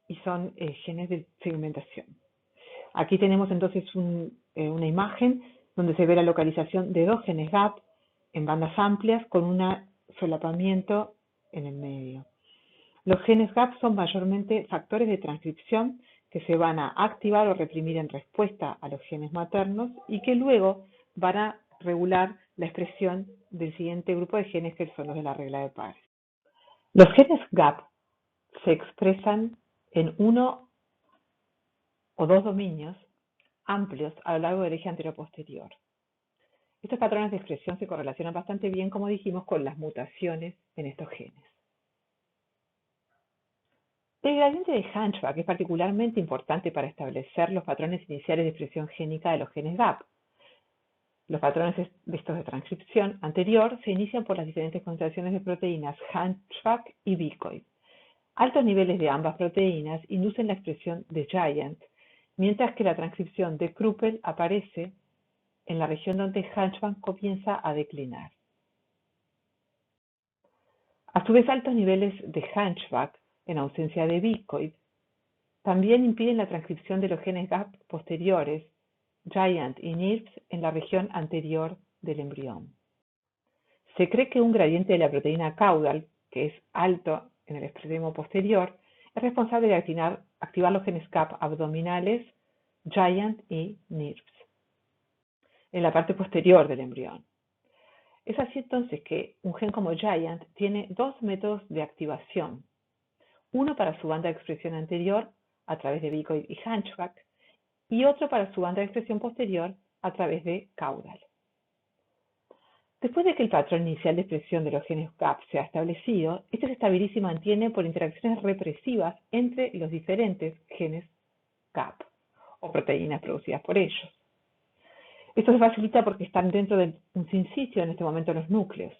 Speaker 1: y son genes de segmentación. Aquí tenemos entonces una imagen donde se ve la localización de dos genes GAP en bandas amplias con un solapamiento en el medio. Los genes GAP son mayormente factores de transcripción que se van a activar o reprimir en respuesta a los genes maternos y que luego van a regular la expresión del siguiente grupo de genes que son los de la regla de pares. Los genes GAP se expresan en uno o dos dominios amplios a lo largo del eje anteroposterior. Estos patrones de expresión se correlacionan bastante bien, como dijimos, con las mutaciones en estos genes. El gradiente de Hunchback es particularmente importante para establecer los patrones iniciales de expresión génica de los genes GAP. Los patrones de estos de transcripción anterior se inician por las diferentes concentraciones de proteínas Hunchback y Bicoid. Altos niveles de ambas proteínas inducen la expresión de Giant, mientras que la transcripción de Kruppel aparece en la región donde Hunchback comienza a declinar. A su vez, altos niveles de Hunchback, en ausencia de Bicoid, también impiden la transcripción de los genes GAP posteriores, Giant y NIRPS, en la región anterior del embrión. Se cree que un gradiente de la proteína caudal, que es alto en el extremo posterior, es responsable de activar los genes GAP abdominales, Giant y NIRPS, en la parte posterior del embrión. Es así entonces que un gen como Giant tiene dos métodos de activación. Uno para su banda de expresión anterior, a través de Bicoid y Hunchback, y otro para su banda de expresión posterior, a través de caudal. Después de que el patrón inicial de expresión de los genes GAP se ha establecido, este se estabiliza y mantiene por interacciones represivas entre los diferentes genes GAP o proteínas producidas por ellos. Esto se facilita porque están dentro de un sinsitio en este momento los núcleos.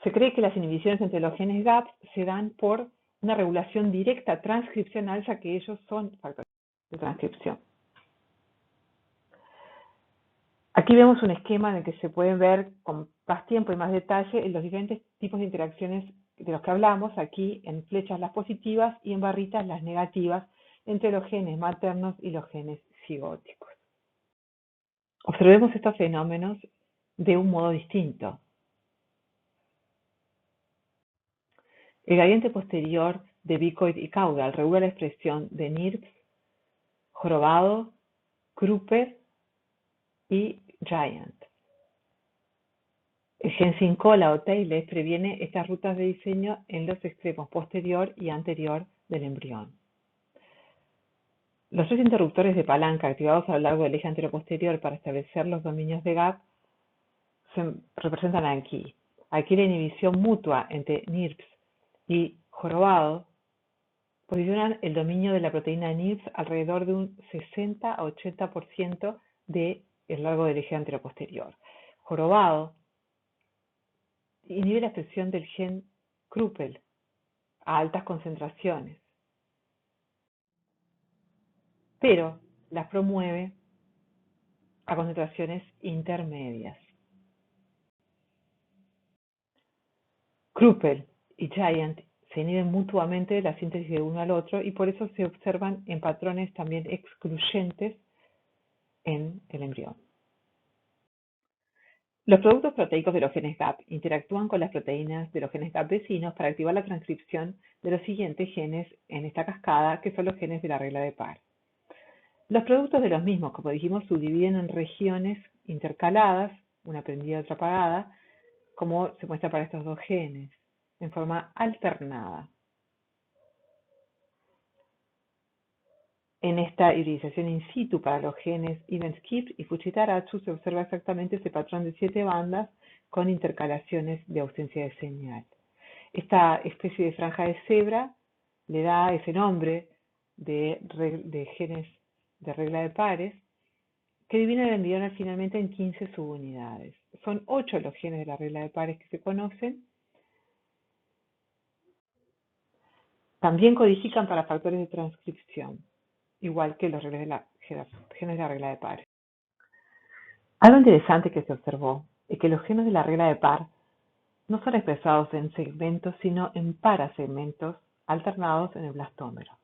Speaker 1: Se cree que las inhibiciones entre los genes GAP se dan por una regulación directa transcripcional, ya que ellos son factores de transcripción. Aquí vemos un esquema en el que se pueden ver con más tiempo y más detalle los diferentes tipos de interacciones de los que hablamos, aquí en flechas las positivas y en barritas las negativas entre los genes maternos y los genes cigóticos. Observemos estos fenómenos de un modo distinto. El gradiente posterior de Bicoid y caudal regula la expresión de NIRPS, jorobado, Kruppel y Giant. El gen sin cola o tailless previene estas rutas de diseño en los extremos posterior y anterior del embrión. Los tres interruptores de palanca activados a lo largo del eje anteroposterior para establecer los dominios de GAP se representan aquí. Aquí la inhibición mutua entre NIRPS y jorobado posicionan el dominio de la proteína NIRPS alrededor de un 60 a 80% del largo del eje anteroposterior. Jorobado inhibe la expresión del gen Krüppel a altas concentraciones, pero las promueve a concentraciones intermedias. Krüppel y Giant se inhiben mutuamente la síntesis de uno al otro y por eso se observan en patrones también excluyentes en el embrión. Los productos proteicos de los genes GAP interactúan con las proteínas de los genes GAP vecinos para activar la transcripción de los siguientes genes en esta cascada, que son los genes de la regla de Parr. Los productos de los mismos, como dijimos, subdividen en regiones intercaladas, una prendida y otra apagada, como se muestra para estos dos genes, en forma alternada. En esta hibridización in situ para los genes Even-Skip y Fujitaratsu se observa exactamente ese patrón de 7 bandas con intercalaciones de ausencia de señal. Esta especie de franja de cebra le da ese nombre de genes de regla de pares que dividen el embrión finalmente en 15 subunidades. Son 8 los genes de la regla de pares que se conocen. También codifican para factores de transcripción, igual que los genes de la regla de pares. Algo interesante que se observó es que los genes de la regla de Parr no son expresados en segmentos, sino en parasegmentos alternados en el blastómero.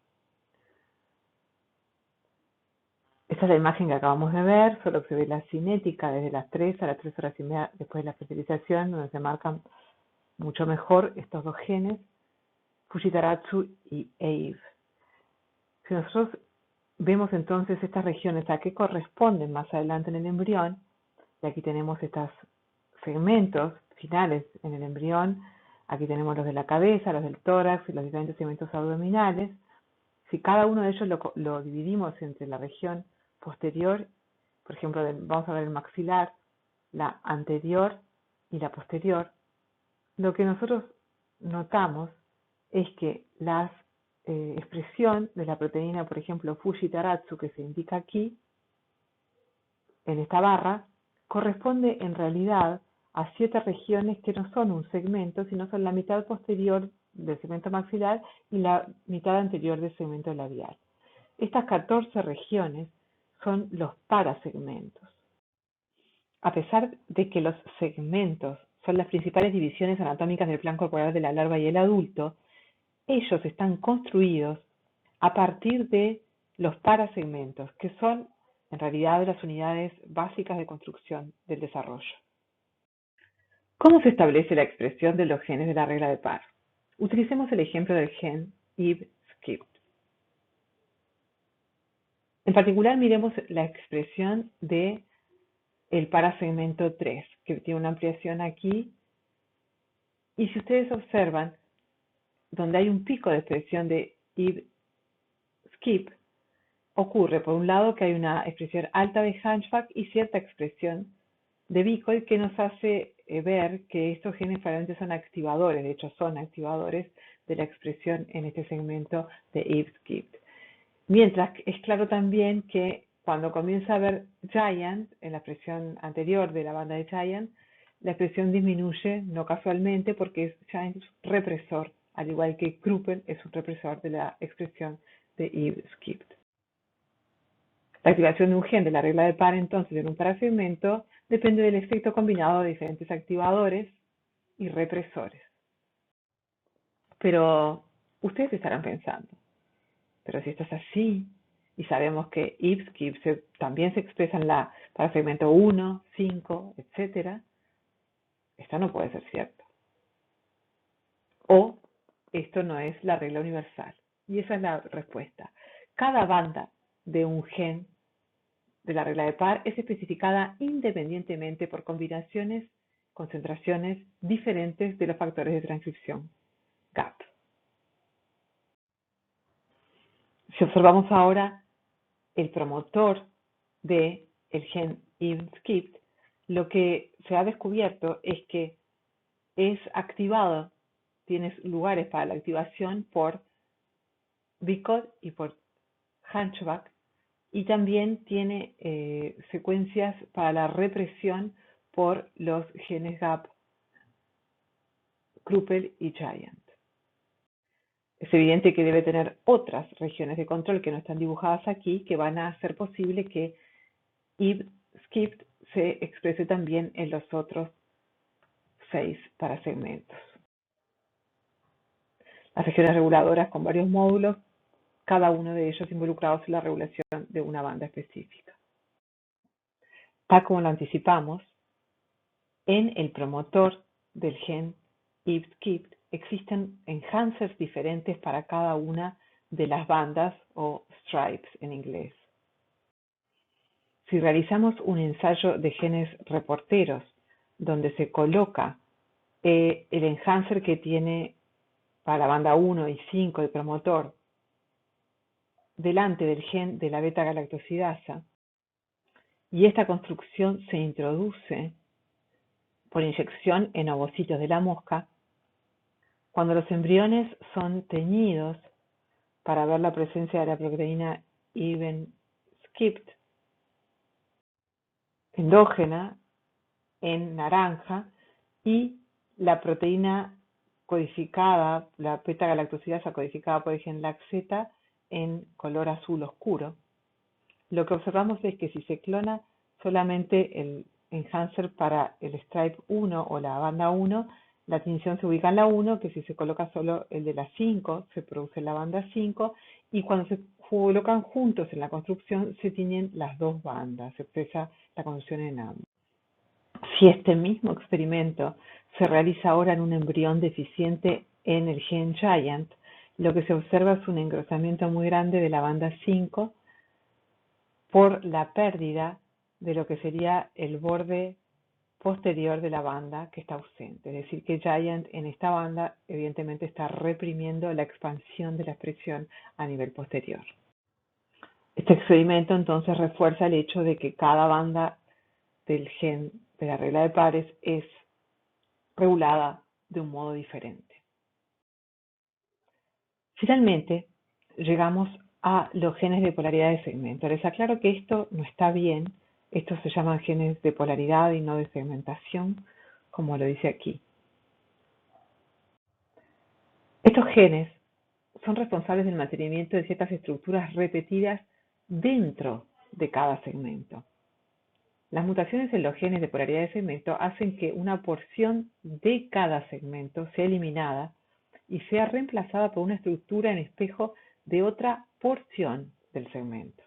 Speaker 1: Esta es la imagen que acabamos de ver, solo que se ve la cinética desde las 3 a las 3 horas y media después de la fertilización, donde se marcan mucho mejor estos dos genes, Fujitaratsu y Eve. Si nosotros vemos entonces estas regiones a qué corresponden más adelante en el embrión, y aquí tenemos estos segmentos finales en el embrión, aquí tenemos los de la cabeza, los del tórax y los diferentes segmentos abdominales. Si cada uno de ellos lo dividimos entre la región posterior, por ejemplo, vamos a ver el maxilar, la anterior y la posterior, lo que nosotros notamos es que la expresión de la proteína, por ejemplo, Fujitaratsu, que se indica aquí, en esta barra, corresponde en realidad a 7 regiones que no son un segmento, sino son la mitad posterior del segmento maxilar y la mitad anterior del segmento labial. Estas 14 regiones son los parasegmentos. A pesar de que los segmentos son las principales divisiones anatómicas del plan corporal de la larva y el adulto, ellos están construidos a partir de los parasegmentos, que son en realidad las unidades básicas de construcción del desarrollo. ¿Cómo se establece la expresión de los genes de la regla de Parr? Utilicemos el ejemplo del gen Eve-Skip. En particular, miremos la expresión de el parasegmento 3, que tiene una ampliación aquí. Y si ustedes observan, donde hay un pico de expresión de Eve-Skip, ocurre por un lado que hay una expresión alta de Hunchback y cierta expresión de Bicoy que nos hace ver que estos genes probablemente son activadores, de hecho son activadores de la expresión en este segmento de Eve-Skip. Mientras que es claro también que cuando comienza a ver Giant, en la expresión anterior de la banda de Giant, la expresión disminuye, no casualmente, porque Giant es un represor, al igual que Krüppel es un represor de la expresión de Eve-Skip. La activación de un gen de la regla de Parr, entonces, en un parasegmento, depende del efecto combinado de diferentes activadores y represores. Pero ustedes estarán pensando, pero si esto es así, y sabemos que Eve-Skip también se expresa en la parasegmento 1, 5, etc., esto no puede ser cierto. O esto no es la regla universal. Y esa es la respuesta. Cada banda de un gen de la regla de Parr es especificada independientemente por combinaciones, concentraciones diferentes de los factores de transcripción GAP. Si observamos ahora el promotor del gen Eve-Skip, lo que se ha descubierto es que es activado, tiene lugares para la activación por Bicod y por Hunchback, y también tiene secuencias para la represión por los genes GAP Kruppel y Giant. Es evidente que debe tener otras regiones de control que no están dibujadas aquí, que van a hacer posible que if skipped se exprese también en los otros 6 parasegmentos. Las regiones reguladoras con varios módulos, cada uno de ellos involucrados en la regulación de una banda específica. Tal como lo anticipamos, en el promotor del gen if-skipped existen enhancers diferentes para cada una de las bandas o stripes en inglés. Si realizamos un ensayo de genes reporteros donde se coloca el enhancer que tiene para la banda 1 y 5 del promotor delante del gen de la beta-galactosidasa y esta construcción se introduce por inyección en ovocitos de la mosca, cuando los embriones son teñidos para ver la presencia de la proteína even skipped endógena en naranja y la proteína codificada, la beta-galactosidasa codificada por el gen LAC-Z en color azul oscuro. Lo que observamos es que si se clona solamente el enhancer para el stripe 1 o la banda 1, la tinción se ubica en la 1, que si se coloca solo el de la 5, se produce en la banda 5, y cuando se colocan juntos en la construcción, se tiñen las dos bandas, se expresa la construcción en ambos. Si este mismo experimento se realiza ahora en un embrión deficiente en el gen Giant, lo que se observa es un engrosamiento muy grande de la banda 5 por la pérdida de lo que sería el borde posterior de la banda que está ausente. Es decir, que Giant en esta banda evidentemente está reprimiendo la expansión de la expresión a nivel posterior. Este experimento entonces refuerza el hecho de que cada banda del gen de la regla de pares es regulada de un modo diferente. Finalmente, llegamos a los genes de polaridad de segmento. Les aclaro que esto no está bien. Estos se llaman genes de polaridad y no de segmentación, como lo dice aquí. Estos genes son responsables del mantenimiento de ciertas estructuras repetidas dentro de cada segmento. Las mutaciones en los genes de polaridad de segmento hacen que una porción de cada segmento sea eliminada y sea reemplazada por una estructura en espejo de otra porción del segmento.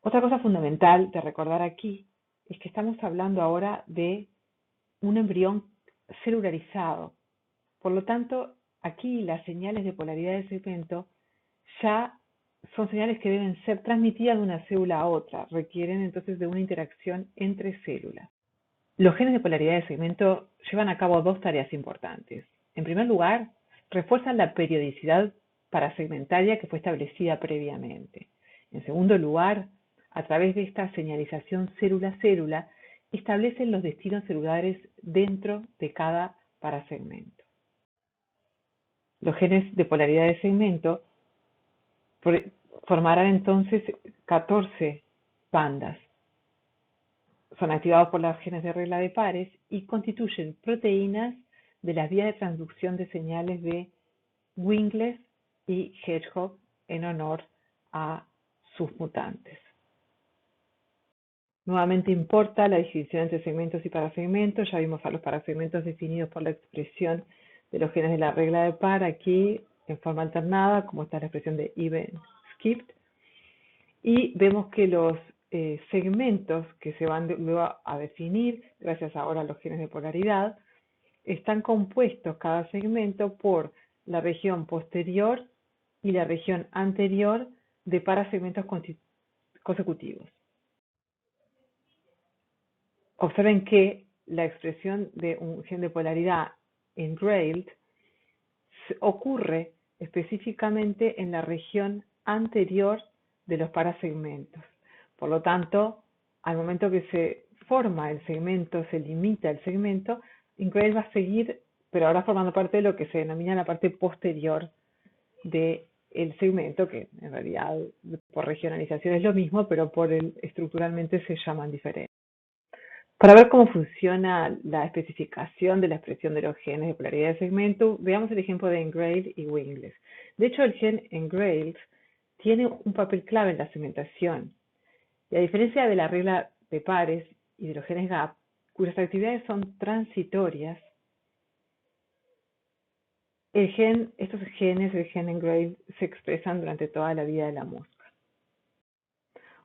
Speaker 1: Otra cosa fundamental de recordar aquí es que estamos hablando ahora de un embrión celularizado. Por lo tanto, aquí las señales de polaridad de segmento ya son señales que deben ser transmitidas de una célula a otra, requieren entonces de una interacción entre células. Los genes de polaridad de segmento llevan a cabo dos tareas importantes. En primer lugar, refuerzan la periodicidad parasegmentaria que fue establecida previamente. En segundo lugar, a través de esta señalización célula-célula, establecen los destinos celulares dentro de cada parasegmento. Los genes de polaridad de segmento formarán entonces 14 bandas. Son activados por los genes de regla de pares y constituyen proteínas de las vías de transducción de señales de Wingles y Hedgehog en honor a sus mutantes. Nuevamente importa la distinción entre segmentos y parasegmentos. Ya vimos a los parasegmentos definidos por la expresión de los genes de la regla de par aquí en forma alternada, como está la expresión de even skipped. Y vemos que los segmentos que se van luego a definir, gracias ahora a los genes de polaridad, están compuestos cada segmento por la región posterior y la región anterior de parasegmentos consecutivos. Observen que la expresión de un gen de polaridad engrailed ocurre específicamente en la región anterior de los parasegmentos. Por lo tanto, al momento que se forma el segmento, se limita el segmento, engrailed va a seguir, pero ahora formando parte de lo que se denomina la parte posterior del segmento, que en realidad por regionalización es lo mismo, pero estructuralmente se llaman diferentes. Para ver cómo funciona la especificación de la expresión de los genes de polaridad de segmento, veamos el ejemplo de Engrailed y Wingles. De hecho, el gen Engrailed tiene un papel clave en la segmentación. Y a diferencia de la regla de pares y de los genes GAP, cuyas actividades son transitorias, estos genes, el gen Engrailed, se expresan durante toda la vida de la mosca.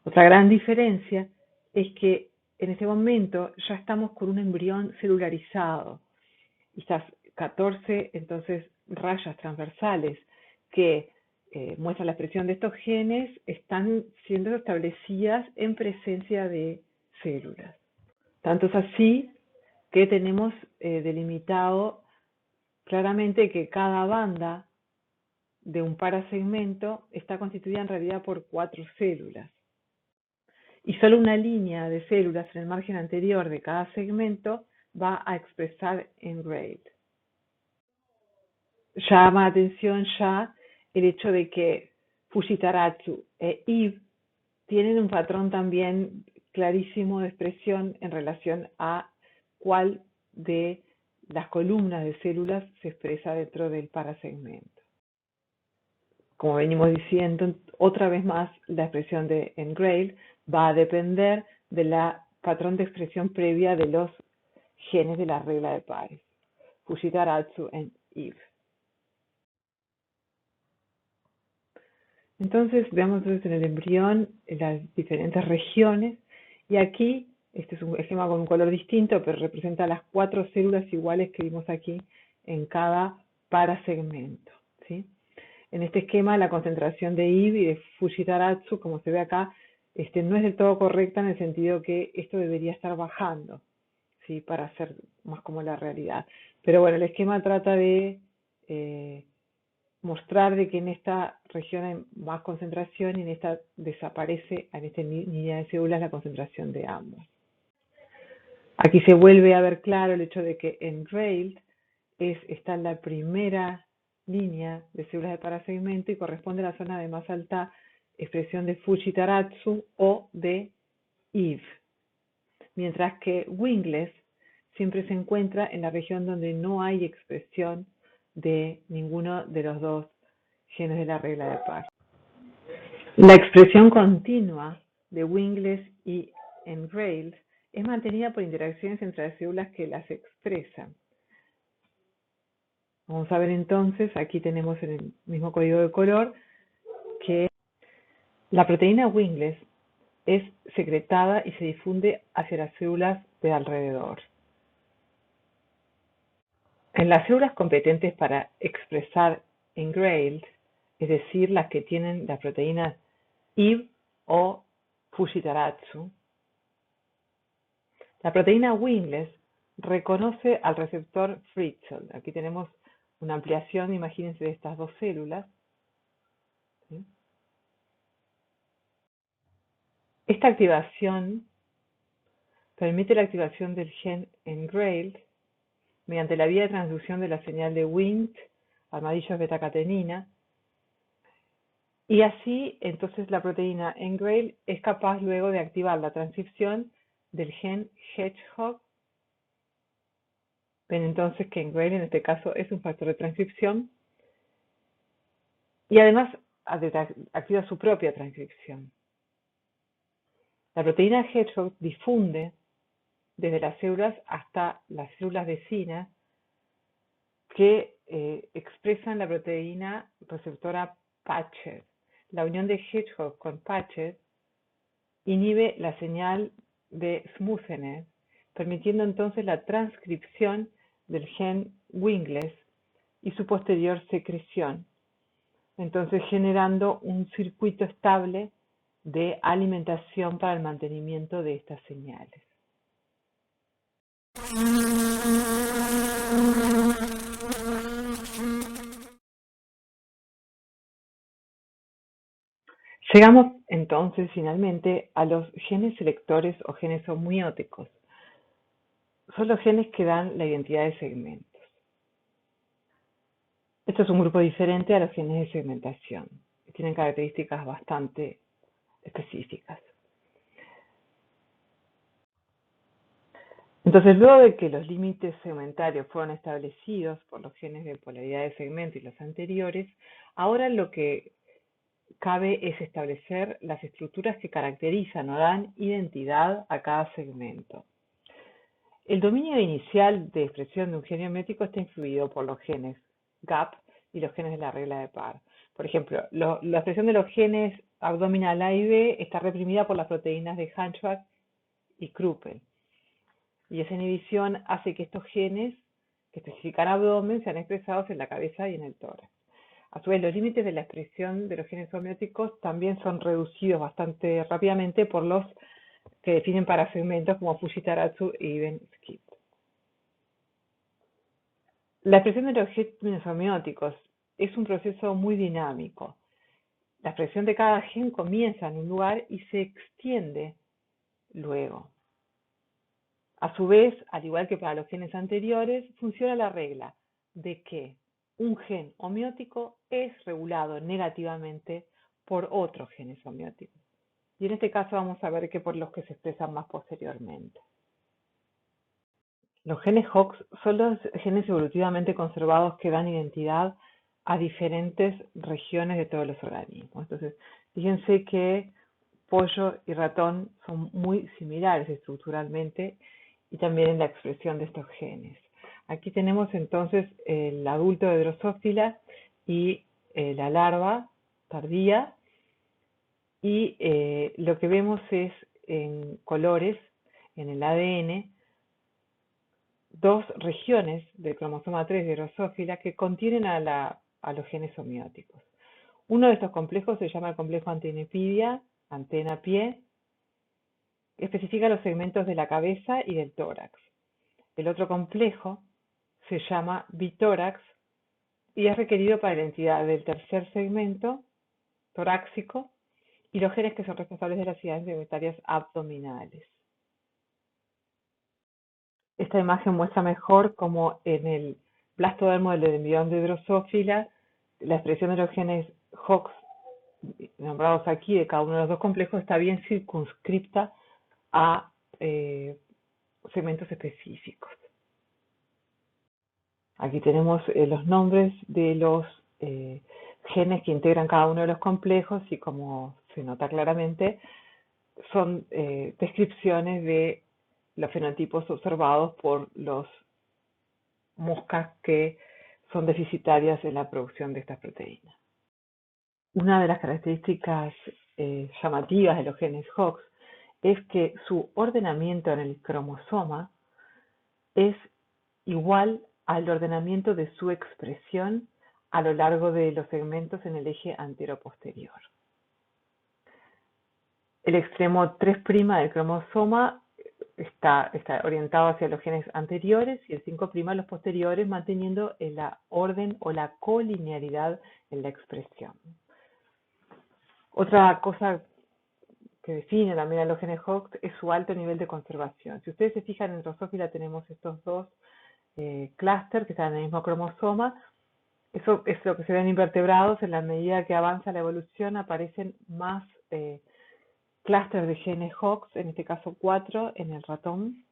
Speaker 1: Otra gran diferencia es que en este momento ya estamos con un embrión celularizado. Estas 14 entonces rayas transversales que muestran la expresión de estos genes están siendo establecidas en presencia de células. Tanto es así que tenemos delimitado claramente que cada banda de un parasegmento está constituida en realidad por 4 células. Y solo una línea de células en el margen anterior de cada segmento va a expresar Engrailed. Llama atención ya el hecho de que Fujitaratsu e Eve tienen un patrón también clarísimo de expresión en relación a cuál de las columnas de células se expresa dentro del parasegmento. Como venimos diciendo, otra vez más, la expresión de Engrailed va a depender del patrón de expresión previa de los genes de la regla de pares, Fujitaratsu y Eve. Entonces, veamos en el embrión las diferentes regiones, y aquí, este es un esquema con un color distinto, pero representa las 4 células iguales que vimos aquí en cada parasegmento, ¿sí? En este esquema, la concentración de Eve y de Fujitaratsu, como se ve acá, no es del todo correcta en el sentido que esto debería estar bajando, ¿sí? Para ser más como la realidad. Pero bueno, el esquema trata de mostrar de que en esta región hay más concentración y en esta desaparece, en esta línea de células, la concentración de ambos. Aquí se vuelve a ver claro el hecho de que Engrailed está en la primera línea de células de parasegmento y corresponde a la zona de más alta expresión de Fujitaratsu o de Eve, mientras que Wingles siempre se encuentra en la región donde no hay expresión de ninguno de los dos genes de la regla de pares. La expresión continua de Wingles y Engrailed es mantenida por interacciones entre las células que las expresan. Vamos a ver entonces, aquí tenemos en el mismo código de color, que la proteína Wingles es secretada y se difunde hacia las células de alrededor. En las células competentes para expresar Engrailed, es decir, las que tienen la proteína Eve o Fujitaratsu, la proteína Wingles reconoce al receptor Fritzl. Aquí tenemos una ampliación, imagínense, de estas dos células, ¿sí? Esta activación permite la activación del gen Engrailed mediante la vía de transducción de la señal de Wnt, armadillos beta-catenina, y así entonces la proteína Engrailed es capaz luego de activar la transcripción del gen Hedgehog. Ven entonces que Engrailed en este caso es un factor de transcripción y además activa su propia transcripción. La proteína Hedgehog difunde desde las células hasta las células vecinas que expresan la proteína receptora Patched. La unión de Hedgehog con Patched inhibe la señal de Smoothened, permitiendo entonces la transcripción del gen Wingles y su posterior secreción, entonces generando un circuito estable de alimentación para el mantenimiento de estas señales. Llegamos entonces finalmente a los genes selectores o genes homeóticos. Son los genes que dan la identidad de segmentos. Esto es un grupo diferente a los genes de segmentación. Tienen características bastante específicas. Entonces, luego de que los límites segmentarios fueron establecidos por los genes de polaridad de segmento y los anteriores, ahora lo que cabe es establecer las estructuras que caracterizan o dan identidad a cada segmento. El dominio inicial de expresión de un gen biométrico está influido por los genes GAP y los genes de la regla de Parr. Por ejemplo, la expresión de los genes abdominal A y B está reprimida por las proteínas de Hunchback y Kruppel. Y esa inhibición hace que estos genes que especifican abdomen sean expresados en la cabeza y en el tórax. A su vez, los límites de la expresión de los genes homeóticos también son reducidos bastante rápidamente por los que definen para segmentos como Fujitaratsu y Even-Skip. La expresión de los genes homeóticos es un proceso muy dinámico. La expresión de cada gen comienza en un lugar y se extiende luego. A su vez, al igual que para los genes anteriores, funciona la regla de que un gen homeótico es regulado negativamente por otros genes homeóticos. Y en este caso vamos a ver que por los que se expresan más posteriormente. Los genes HOX son los genes evolutivamente conservados que dan identidad a diferentes regiones de todos los organismos. Entonces, fíjense que pollo y ratón son muy similares estructuralmente y también en la expresión de estos genes. Aquí tenemos entonces el adulto de Drosophila y la larva tardía, y lo que vemos es en colores en el ADN dos regiones del cromosoma 3 de Drosophila que contienen a los genes homeóticos. Uno de estos complejos se llama el complejo antenepidia, antena-pie, que especifica los segmentos de la cabeza y del tórax. El otro complejo se llama bitórax y es requerido para la identidad del tercer segmento torácico y los genes que son responsables de las ciudades segmentarias abdominales. Esta imagen muestra mejor cómo en el blastodermo del embrión de Drosophila la expresión de los genes HOX nombrados aquí de cada uno de los dos complejos está bien circunscripta a segmentos específicos. Aquí tenemos los nombres de los genes que integran cada uno de los complejos y, como se nota claramente, son descripciones de los fenotipos observados por las moscas que son deficitarias en la producción de estas proteínas. Una de las características llamativas de los genes HOX es que su ordenamiento en el cromosoma es igual al ordenamiento de su expresión a lo largo de los segmentos en el eje antero-posterior. El extremo 3' del cromosoma está orientado hacia los genes anteriores y el 5' a los posteriores, manteniendo la orden o la colinearidad en la expresión. Otra cosa que define también a los genes HOX es su alto nivel de conservación. Si ustedes se fijan, en Drosophila tenemos estos dos clústeres que están en el mismo cromosoma. Eso es lo que se ven invertebrados. En la medida que avanza la evolución aparecen más clústeres de genes HOX, en este caso 4 en el ratón,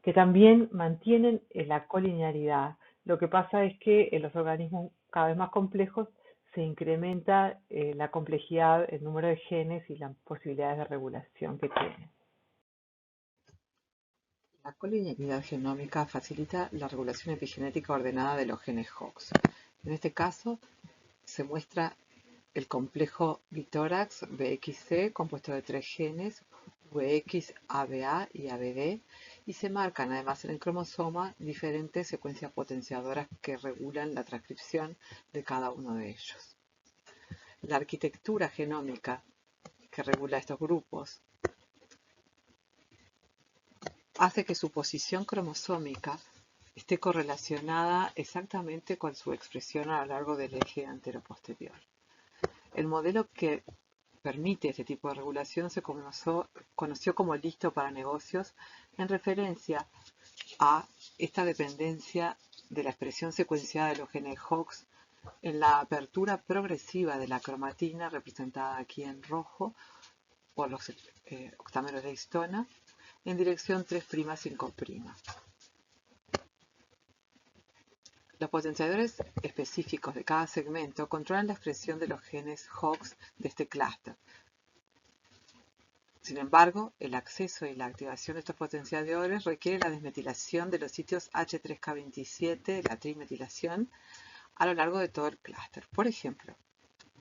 Speaker 1: que también mantienen la colinearidad. Lo que pasa es que en los organismos cada vez más complejos se incrementa la complejidad, el número de genes y las posibilidades de regulación que tienen. La colinearidad genómica facilita la regulación epigenética ordenada de los genes HOX. En este caso, se muestra el complejo bitórax BXC, compuesto de 3 genes, VX, ABA y ABD, y se marcan además en el cromosoma diferentes secuencias potenciadoras que regulan la transcripción de cada uno de ellos. La arquitectura genómica que regula estos grupos hace que su posición cromosómica esté correlacionada exactamente con su expresión a lo largo del eje antero-posterior. El modelo que permite este tipo de regulación se conoció como listo para negocios en referencia a esta dependencia de la expresión secuenciada de los genes HOX en la apertura progresiva de la cromatina, representada aquí en rojo por los octámeros de histona, en dirección 3'5'. Los potenciadores específicos de cada segmento controlan la expresión de los genes Hox de este clúster. Sin embargo, el acceso y la activación de estos potenciadores requiere la desmetilación de los sitios H3K27, la trimetilación, a lo largo de todo el clúster. Por ejemplo,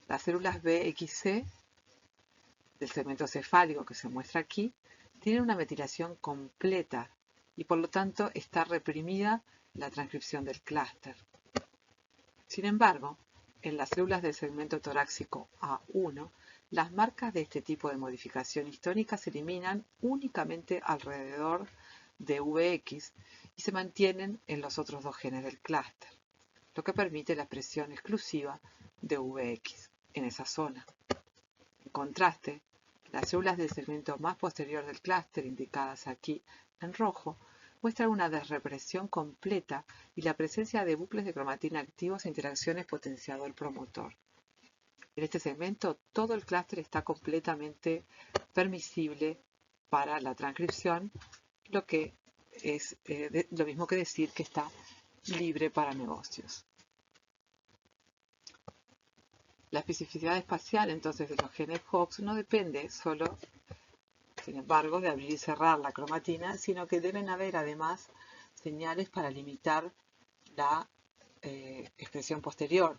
Speaker 1: las células BXC del segmento cefálico que se muestra aquí tienen una metilación completa y por lo tanto está reprimida la transcripción del clúster. Sin embargo, en las células del segmento torácico A1, las marcas de este tipo de modificación histónica se eliminan únicamente alrededor de VX y se mantienen en los otros dos genes del clúster, lo que permite la expresión exclusiva de VX en esa zona. En contraste, las células del segmento más posterior del clúster, indicadas aquí en rojo, muestran una desrepresión completa y la presencia de bucles de cromatina activos e interacciones potenciador-promotor. En este segmento, todo el clúster está completamente permisible para la transcripción, lo que es lo mismo que decir que está libre para negocios. La especificidad espacial, entonces, de los genes Hox no depende solo, sin embargo, de abrir y cerrar la cromatina, sino que deben haber además señales para limitar la expresión posterior.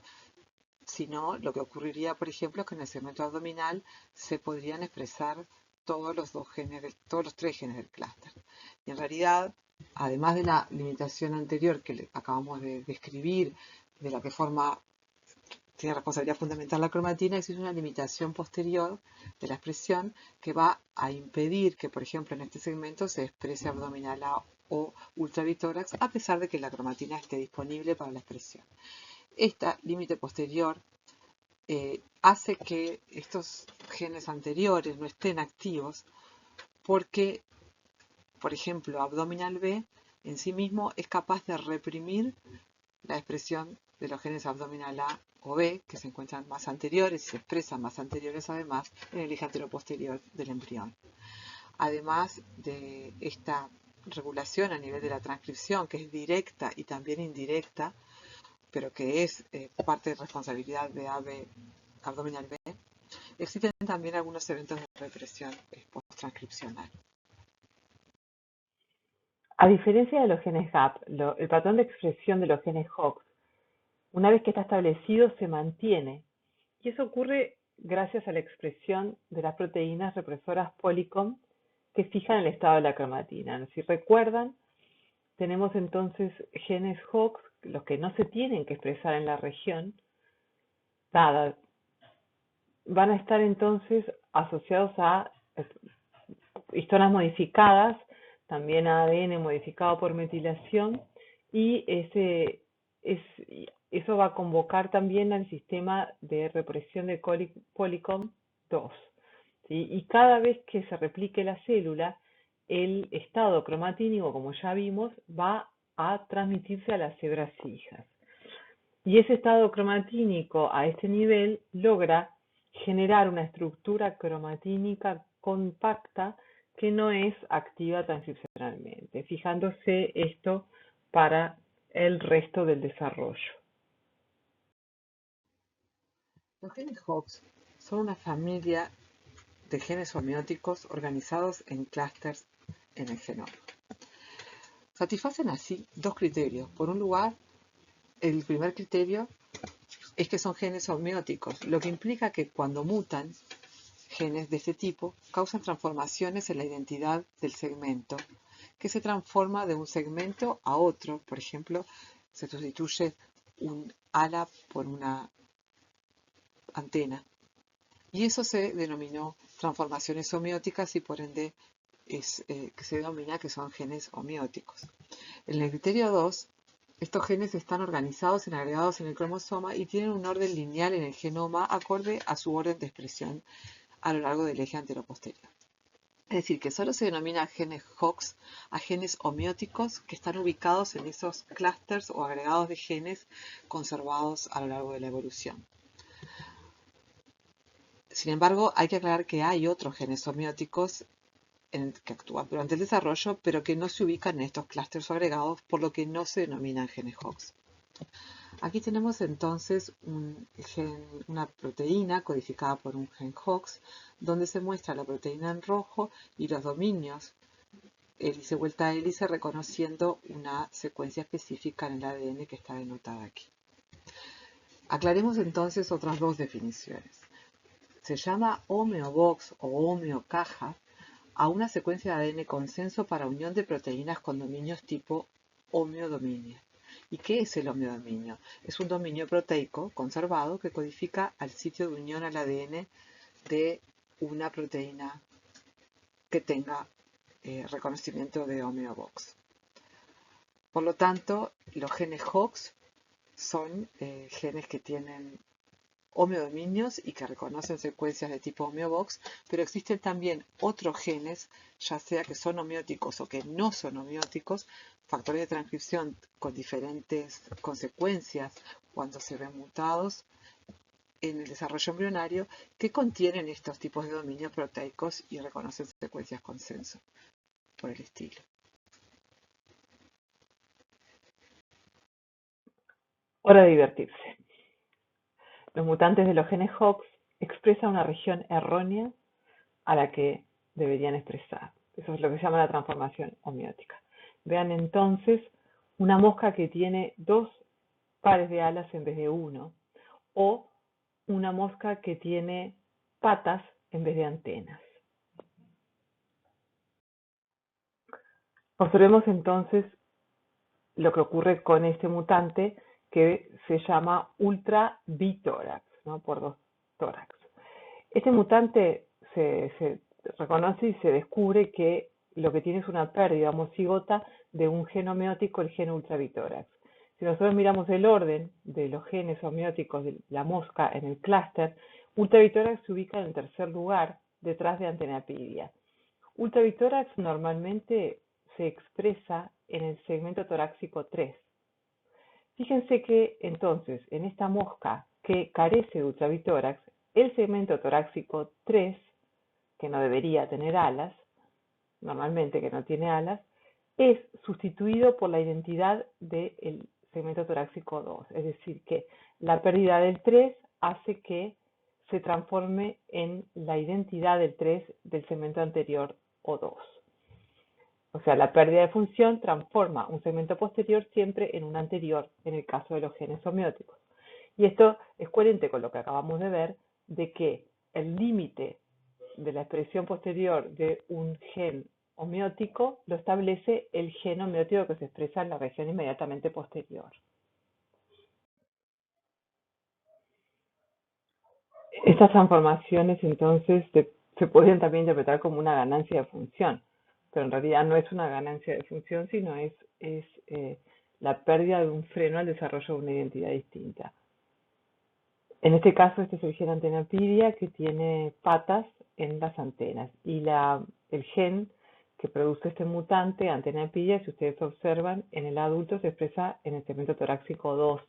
Speaker 1: Si no, lo que ocurriría, por ejemplo, es que en el segmento abdominal se podrían expresar todos los tres genes del clúster. Y en realidad, además de la limitación anterior que acabamos de describir, de la que forma tiene responsabilidad fundamental la cromatina, existe una limitación posterior de la expresión que va a impedir que, por ejemplo, en este segmento se exprese abdominal A o ultrabitórax, a pesar de que la cromatina esté disponible para la expresión. Este límite posterior hace que estos genes anteriores no estén activos porque, por ejemplo, abdominal B en sí mismo es capaz de reprimir la expresión de los genes abdominal A o B, que se encuentran más anteriores y se expresan más anteriores además en el eje anteroposterior del embrión. Además de esta regulación a nivel de la transcripción, que es directa y también indirecta, pero que es parte de responsabilidad de AB abdominal B, existen también algunos eventos de represión posttranscripcional. A diferencia de los genes GAP, el patrón de expresión de los genes Hox, una vez que está establecido, se mantiene. Y eso ocurre gracias a la expresión de las proteínas represoras Polycomb que fijan el estado de la cromatina. Si recuerdan, tenemos entonces genes Hox, los que no se tienen que expresar en la región, nada, van a estar entonces asociados a histonas modificadas, también a ADN modificado por metilación, y eso va a convocar también al sistema de represión de Polycomb 2. ¿Sí? Y cada vez que se replique la célula, el estado cromatínico, como ya vimos, va a transmitirse a las hebras hijas. Y ese estado cromatínico a este nivel logra generar una estructura cromatínica compacta que no es activa transcripcionalmente, fijándose esto para el resto del desarrollo.
Speaker 2: Los genes Hox son una familia de genes homeóticos organizados en clústeres en el genoma. Satisfacen así dos criterios. Por un lugar, el primer criterio es que son genes homeóticos, lo que implica que cuando mutan genes de este tipo, causan transformaciones en la identidad del segmento, que se transforma de un segmento a otro. Por ejemplo, se sustituye un ala por una antena. Y eso se denominó transformaciones homeóticas y por ende que se denomina que son genes homeóticos. En el criterio 2, estos genes están organizados en agregados en el cromosoma y tienen un orden lineal en el genoma acorde a su orden de expresión a lo largo del eje anteroposterior. Es decir, que solo se denomina genes Hox a genes homeóticos que están ubicados en esos clústeres o agregados de genes conservados a lo largo de la evolución. Sin embargo, hay que aclarar que hay otros genes homeóticos que actúan durante el desarrollo, pero que no se ubican en estos clústeres o agregados, por lo que no se denominan genes Hox. Aquí tenemos entonces una proteína codificada por un gen Hox, donde se muestra la proteína en rojo y los dominios hélice vuelta a hélice, reconociendo una secuencia específica en el ADN que está denotada aquí. Aclaremos entonces otras dos definiciones. Se llama homeobox o homeocaja a una secuencia de ADN consenso para unión de proteínas con dominios tipo homeodominio. ¿Y qué es el homeodominio? Es un dominio proteico conservado que codifica al sitio de unión al ADN de una proteína que tenga reconocimiento de homeobox. Por lo tanto, los genes Hox son genes que tienen homeodominios y que reconocen secuencias de tipo homeobox, pero existen también otros genes, ya sea que son homeóticos o que no son homeóticos, factores de transcripción con diferentes consecuencias cuando se ven mutados en el desarrollo embrionario, que contienen estos tipos de dominios proteicos y reconocen secuencias consenso, por el estilo.
Speaker 1: Hora de divertirse. Los mutantes de los genes Hox expresan una región errónea a la que deberían expresar. Eso es lo que se llama la transformación homeótica. Vean entonces una mosca que tiene 2 pares de alas en vez de 1, o una mosca que tiene patas en vez de antenas. Observemos entonces lo que ocurre con este mutante que se llama ultrabitórax, ¿no? Por 2 tórax. Este mutante se reconoce y se descubre que lo que tiene es una pérdida homocigota de un gen homeótico, el gen ultrabitórax. Si nosotros miramos el orden de los genes homeóticos de la mosca en el clúster, ultrabitórax se ubica en el tercer lugar, detrás de Antenapidia. Ultrabitórax normalmente se expresa en el segmento torácico 3. Fíjense que entonces en esta mosca que carece de ultrabitórax, el segmento torácico 3, que no debería tener alas, normalmente que no tiene alas, es sustituido por la identidad del segmento torácico 2. Es decir, que la pérdida del 3 hace que se transforme en la identidad del 3 del segmento anterior o 2. O sea, la pérdida de función transforma un segmento posterior siempre en un anterior, en el caso de los genes homeóticos. Y esto es coherente con lo que acabamos de ver, de que el límite de la expresión posterior de un gen homeótico lo establece el gen homeótico que se expresa en la región inmediatamente posterior. Estas transformaciones entonces se pueden también interpretar como una ganancia de función, pero en realidad no es una ganancia de función, sino es la pérdida de un freno al desarrollo de una identidad distinta. En este caso, este es el gen Antenapidia, que tiene patas en las antenas, y el gen que produce este mutante, Antenapidia, si ustedes observan, en el adulto se expresa en el segmento torácico 2.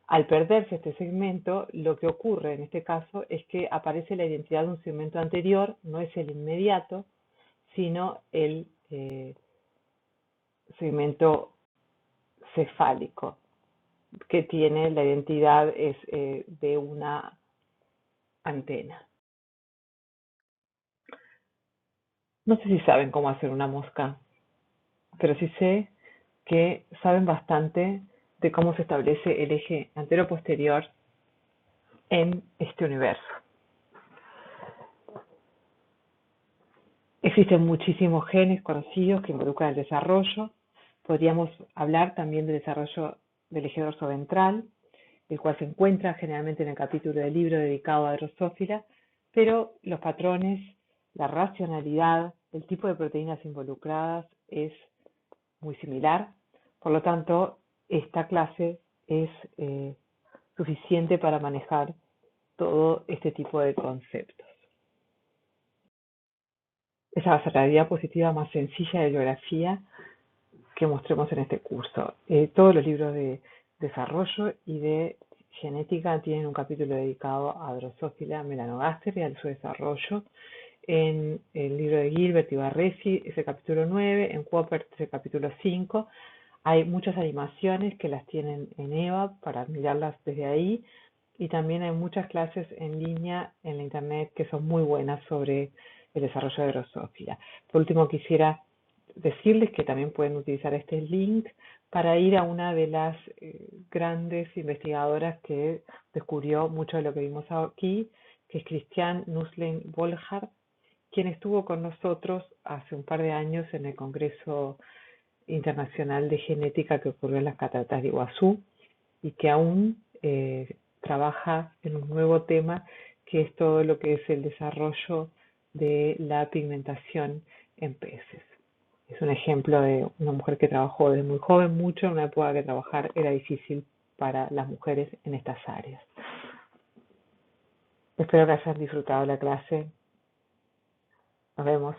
Speaker 1: Al perderse este segmento, lo que ocurre en este caso es que aparece la identidad de un segmento anterior, no es el inmediato, sino el segmento cefálico, que tiene la identidad de una antena. No sé si saben cómo hacer una mosca, pero sí sé que saben bastante de cómo se establece el eje antero-posterior en este universo. Existen muchísimos genes conocidos que involucran el desarrollo. Podríamos hablar también del desarrollo del eje dorsoventral, el cual se encuentra generalmente en el capítulo del libro dedicado a Drosophila, pero los patrones, la racionalidad, el tipo de proteínas involucradas es muy similar. Por lo tanto, esta clase es suficiente para manejar todo este tipo de conceptos. Esa va a ser la diapositiva más sencilla de biografía que mostremos en este curso. Todos los libros de desarrollo y de genética tienen un capítulo dedicado a Drosophila melanogaster y a su desarrollo. en el libro de Gilbert y Barresi es el capítulo 9, en Woppert es el capítulo 5. Hay muchas animaciones que las tienen en EVA para mirarlas desde ahí, y también hay muchas clases en línea en la internet que son muy buenas sobre el desarrollo de Drosophila. Por último, quisiera decirles que también pueden utilizar este link para ir a una de las grandes investigadoras que descubrió mucho de lo que vimos aquí, que es Christiane Nusslein-Volhard, quien estuvo con nosotros hace un par de años en el Congreso Internacional de Genética que ocurrió en las Cataratas de Iguazú, y que aún trabaja en un nuevo tema, que es todo lo que es el desarrollo de la pigmentación en peces. Es un ejemplo de una mujer que trabajó desde muy joven mucho en una época que trabajar era difícil para las mujeres en estas áreas. Espero que hayan disfrutado la clase. Nos vemos.